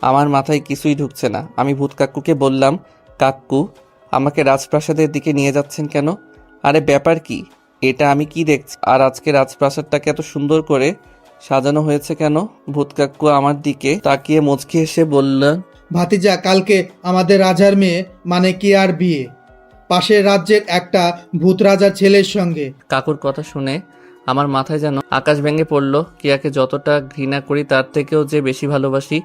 আমার মাথায় কিছুই ঢুকছে না। আমি ভূত কাক্কুকে বললাম, কাক্কু আমাকে রাজপ্রাসাদের দিকে নিয়ে যাচ্ছেন কেন? আরে ব্যাপার কি, এটা আমি কি দেখছি? আর আজকে রাজপ্রাসাদটাকে এত সুন্দর করে সাজানো হয়েছে কেন? ভূত কাক্কু আমার দিকে তাকিয়ে মুচকি হেসে বললেন, ভাতিজা কালকে আমাদের রাজার মেয়ে মানে কি আর বিয়ে, পাশের রাজ্যের একটা ভূত রাজার ছেলের সঙ্গে। কাকুর কথা শুনে আমার মাথায় যেন আকাশ ভেঙে পড়ল। কিয়াকে যতটা ঘৃণা করি তার থেকেও যে বেশি ভালোবাসি।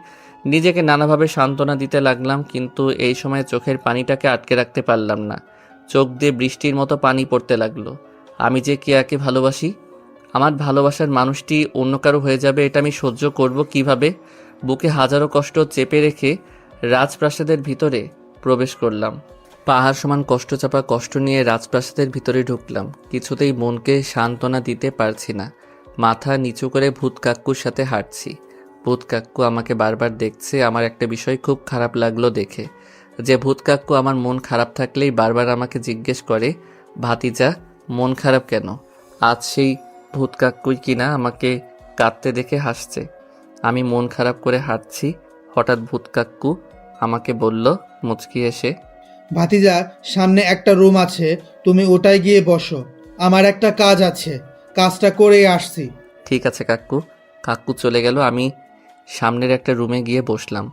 নিজেকে নানাভাবে সান্ত্বনা দিতে লাগলাম, কিন্তু এই সময় চোখের পানিটাকে আটকে রাখতে পারলাম না। চোখ দিয়ে বৃষ্টির মতো পানি পড়তে লাগলো। আমি যে কিয়াকে ভালোবাসি, আমার ভালোবাসার মানুষটি অন্য কারো হয়ে যাবে, এটা আমি সহ্য করব কিভাবে? বুকে হাজারো কষ্ট চেপে রেখে রাজপ্রাসাদের ভিতরে প্রবেশ করলাম। পাহাড় সমান কষ্ট চাপা কষ্ট নিয়ে রাজপ্রাসাদের ভিতরে ঢুকলাম। কিছুতেই মনকে সান্ত্বনা দিতে পারছি না। মাথা নিচু করে ভূত কাক্কুর সাথে হাঁটছি। ভূত কাক্কু আমাকে বারবার দেখছে। আমার একটা বিষয় খুব খারাপ লাগলো দেখে, যে ভূত কাক্কু আমার মন খারাপ থাকলেই বারবার আমাকে জিজ্ঞেস করে, ভাতিজা মন খারাপ কেন? আজ সেই ভূত কাক্কুই কিনা আমাকে কাঁদতে দেখে হাসছে। আমি মন খারাপ করে হাঁটছি। হঠাৎ ভূত কাক্কু আমাকে বলল মুচকি এসে, ভাতিজা, সামনে একটা রুম আছে, তুমি ওটায় গিয়ে বসো। আমার একটা কাজ আছে, কাজটা করেই আসছি। ঠিক আছে কাকু। কাকু চলে গেল, আমি সামনের একটা রুমে গিয়ে বসলাম।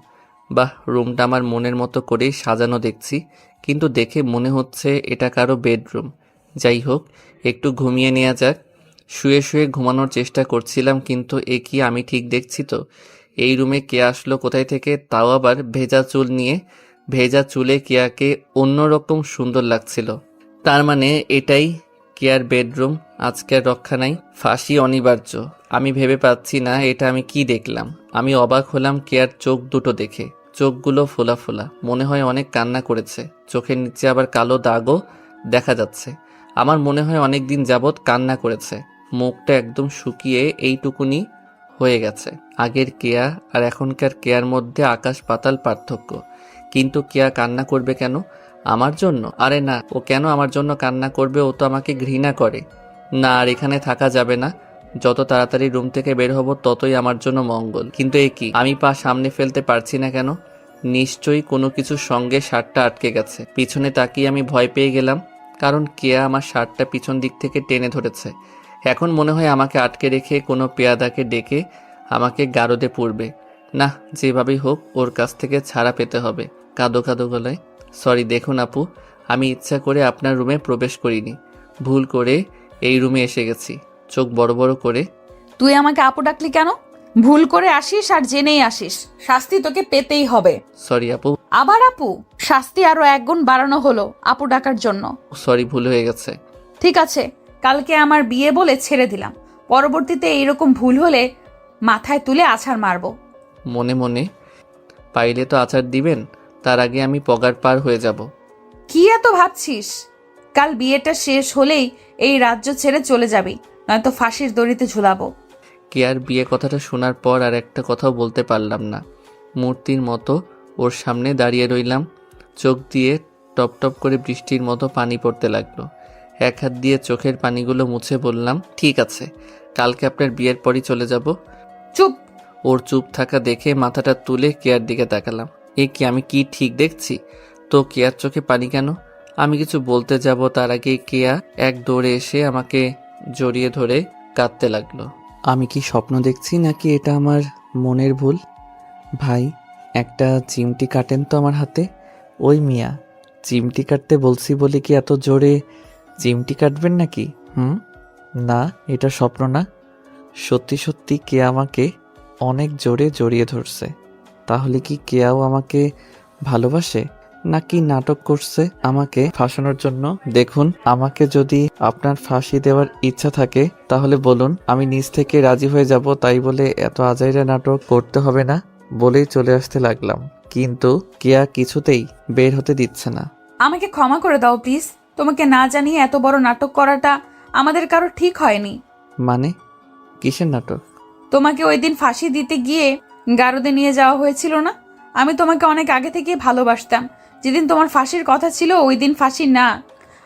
বাহ, রুমটা আমার মনের মতো করেই সাজানো দেখছি, কিন্তু দেখে মনে হচ্ছে এটা কারো বেডরুম। যাই হোক, একটু ঘুমিয়ে নেওয়া যাক। শুয়ে শুয়ে ঘুমানোর চেষ্টা করছিলাম, কিন্তু এ কি আমি ঠিক দেখছি তো? এই রুমে কে আসলো কোথায় থেকে, তাও আবার ভেজা চুল নিয়ে। ভেজা চুলে কেয়াকে অন্যরকম সুন্দর লাগছিল। তার মানে এটাই কেয়ার বেডরুম। আজকে আর রক্ষা নাই, ফাঁসি অনিবার্য। আমি ভেবে পাচ্ছি না এটা আমি কি দেখলাম। আমি অবাক হলাম কেয়ার চোখ দুটো দেখে। চোখগুলো ফোলা ফোলা, মনে হয় অনেক কান্না করেছে। চোখের নিচে আবার কালো দাগও দেখা যাচ্ছে। আমার মনে হয় অনেক দিন যাবৎ কান্না করেছে। মুখটা একদম শুকিয়ে এইটুকুনি হয়ে গেছে। আগের কেয়া আর এখনকার কেয়ার মধ্যে আকাশ পাতাল পার্থক্য। কিন্তু কেয়া কান্না করবে কেন? আমার জন্য? আরে না, ও কেন আমার জন্য কান্না করবে? ও তো আমাকে ঘৃণা করে। না, আর এখানে থাকা যাবে না। যত তাড়াতাড়ি রুম থেকে বের হব ততই আমার জন্য মঙ্গল। কিন্তু এ কি, আমি পা সামনে ফেলতে পারছি না কেন? নিশ্চয়ই কোনো কিছুর সঙ্গে শার্টটা আটকে গেছে। পিছনে তাকিয়ে আমি ভয় পেয়ে গেলাম, কারণ কেয়া আমার শার্টটা পিছন দিক থেকে টেনে ধরেছে। এখন মনে হয় আমাকে আটকে রেখে কোনো পেয়াদাকে ডেকে আমাকে গারদে পুরবে। না, যেভাবেই হোক ওর কাছ থেকে ছাড়া পেতে হবে। কাঁদো কাঁদো গলায়, সরি, দেখুন আপু, আমি ইচ্ছা করে আপনার রুমে প্রবেশ করিনি। ভুল করে এই রুমে এসে গেছি। চোখ বড় বড় করে, তুই আমাকে আপু ডাকলি কেন? ভুল করে আসিস আর জেনেই আসিস, শাস্তি তোকে পেতেই হবে। সরি আপু। আবার আপু? শাস্তি আরো 1 গুণ বাড়ানো হলো আপু ডাকার জন্য। সরি, ভুল হয়ে গেছে। ঠিক আছে, কালকে আমার বিয়ে বলে ছেড়ে দিলাম। পরবর্তীতে এইরকম ভুল হলে মাথায় তুলে আছাড় মারবো। মনে মনে, পাইলে তো আচার দিবেন, তার আগে আমি পগার পার হয়ে যাব। কি এত ভাবছিস? কাল বিয়েটা শেষ হলেই এই রাজ্য ছেড়ে চলে যাবি, নয়তো ফাঁসির দড়িতে ঝুলাবো। কেয়ার বিয়ে কথাটা শোনার পর আর একটা কথাও বলতে পারলাম না। মূর্তির মতো ওর সামনে দাঁড়িয়ে রইলাম। চোখ দিয়ে টপ টপ করে বৃষ্টির মতো পানি পড়তে লাগলো। এক হাত দিয়ে চোখের পানিগুলো মুছে বললাম, ঠিক আছে, কালকে আপনার বিয়ের পরই চলে যাব। চুপ! ওর চুপ থাকা দেখে মাথাটা তুলে কেয়ার দিকে তাকালাম। এ কি, আমি কি ঠিক দেখছি? তো কেয়ার চোখে পানি কেন? আমি কিছু বলতে যাব তার আগে কেয়া এক দৌড়ে এসে আমাকে জড়িয়ে ধরে কাঁদতে লাগলো। আমি কি স্বপ্ন দেখছি নাকি এটা আমার মনের ভুল? ভাই, একটা চিমটি কাটেন তো আমার হাতে। ওই মিয়া, চিমটি কাটতে বলছি বলে কি এত জোরে চিমটি কাটবেন নাকি? না, এটা স্বপ্ন না, সত্যি সত্যি কে আমাকে অনেক জোরে জড়িয়ে ধরছে। তাহলে কি কেয়াও আমাকে ভালোবাসে নাকি নাটক করছে আমাকে ফাঁসানোর জন্য? দেখুন, আমাকে যদি আপনার ফাঁসি দেওয়ার ইচ্ছা থাকে তাহলে বলুন, আমি নিজ থেকে রাজি হয়ে যাব। তাই বলে এত আজাইরা নাটক করতে হবে না বলেই চলে আসতে লাগলাম, কিন্তু কেয়া কিছুতেই বের হতে দিচ্ছে না। আমাকে ক্ষমা করে দাও প্লিজ। তোমাকে না জানিয়ে এত বড় নাটক করাটা আমাদের কারো ঠিক হয়নি। মানে কিসের নাটক? তোমাকে ওই দিন ফাঁসি দিতে গিয়ে গারদে নিয়ে যাওয়া হয়েছিল না? আমি তোমাকে অনেক আগে থেকে ভালোবাসতাম। যেদিন তোমার ফাঁসির কথা ছিল ওই দিন ফাঁসি না,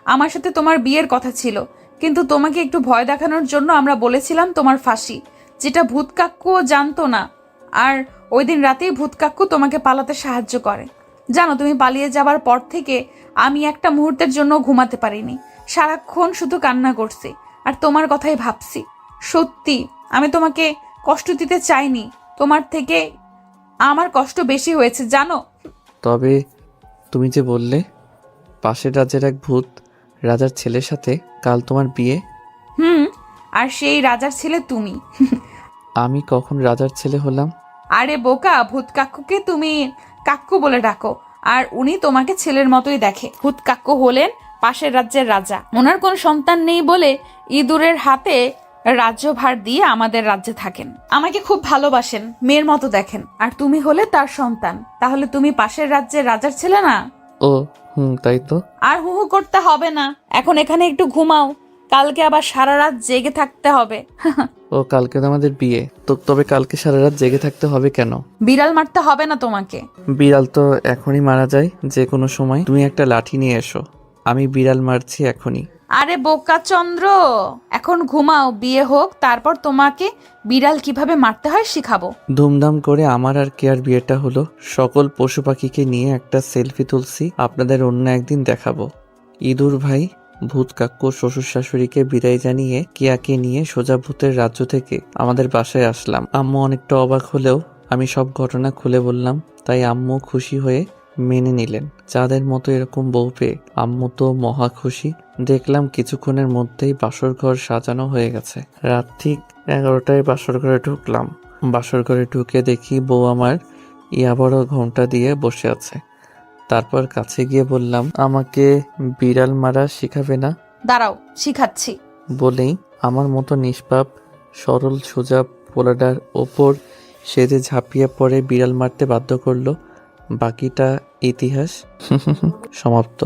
আমার সাথে তোমার বিয়ের কথা ছিল। কিন্তু তোমাকে একটু ভয় দেখানোর জন্য আমরা বলেছিলাম তোমার ফাঁসি, যেটা ভূত কাক্কুও জানতো না। আর ওই দিন রাতেই ভূত কাক্কু তোমাকে পালাতে সাহায্য করে। জানো, তুমি পালিয়ে যাবার পর থেকে আমি একটা মুহূর্তের জন্য ঘুমাতে পারিনি। সারাক্ষণ শুধু কান্না করছি আর তোমার কথাই ভাবছি। সত্যি, আমি তোমাকে কষ্ট দিতে চাইনি। তোমার থেকে আমার কষ্ট বেশি হয়েছে জানো। তবে তুমি যে বললে পাশের রাজ্যের এক ভূত রাজার ছেলের সাথে কাল তোমার বিয়ে। আর সেই রাজার ছেলে তুমি। আমি কখন রাজার ছেলে হলাম? আরে বোকা, ভূত কাক্কুকে তুমি কাক্কু বলে ডাকো, আর উনি তোমাকে ছেলের মতোই দেখে। ভূত কাক্কু হলেন পাশের রাজ্যের রাজা। ওনার কোনো সন্তান নেই বলে ইঁদুরের হাতে রাজ্যভার দিয়ে আমাদের রাজ্যে থাকেন। আমাকে খুব ভালোবাসেন, মেয়ের মতো দেখেন। আর তুমি হলে তার সন্তান। তাহলে তুমি পাশের রাজ্যের রাজার ছেলে না? ও তাই তো। আর হু হু করতে হবে না, এখন এখানে একটু ঘুমাও। কালকে আবার সারা রাত জেগে থাকতে হবে। ও, কালকে তো আমাদের বিয়ে। তো তবে কালকে সারা রাত জেগে থাকতে হবে কেন? বিড়াল মারতে হবে না তোমাকে। বিড়াল তো এখনই মারা যায় যে কোনো সময়। তুমি একটা লাঠি নিয়ে এসো, আমি বিড়াল মারছি এখনই। আরে বোকা চন্দ্র, এখন ঘুমাও, বিয়ে হোক, তারপর তোমাকে বিড়াল কিভাবে মারতে হয় শিখাবো। ধুমধাম করে আমার আর কেয়ার বিয়েটা হলো। সকল পশু পাখিকে নিয়ে একটা সেলফি তুলছি, আপনাদের অন্য একদিন দেখাবো। ইঁদুর ভাই, ভূত কাক্কু, শ্বশুর শাশুড়িকে বিদায় জানিয়ে কেয়াকে নিয়ে সোজা ভূতের রাজ্য থেকে আমাদের বাসায় আসলাম। আম্মু অনেকটা অবাক হলেও আমি সব ঘটনা খুলে বললাম, তাই আম্মু খুশি হয়ে মেনে নিলেন। যাদের মতো এরকম বউ পেয়ে আম্মু তো মহা খুশি। দেখলাম কিছুক্ষণের মধ্যেই বাসর ঘর সাজানো হয়ে গেছে। রাত ঠিক 11টায় বাসর ঘরে ঢুকলাম। বাসর ঘরে ঢুকে দেখি বউ আমার বড় ঘোমটা দিয়ে বসে আছে। তারপর কাছে গিয়ে বললাম, আমাকে বিড়াল মারা শিখাবে না? দাঁড়াও, শিখাচ্ছি। বলেই আমার মতো নিষ্পাপ সরল সোজা পোলাডার ওপর সে যে ঝাঁপিয়ে পড়ে বিড়াল মারতে বাধ্য করলো। বাকিটা ইতিহাস। সমাপ্ত।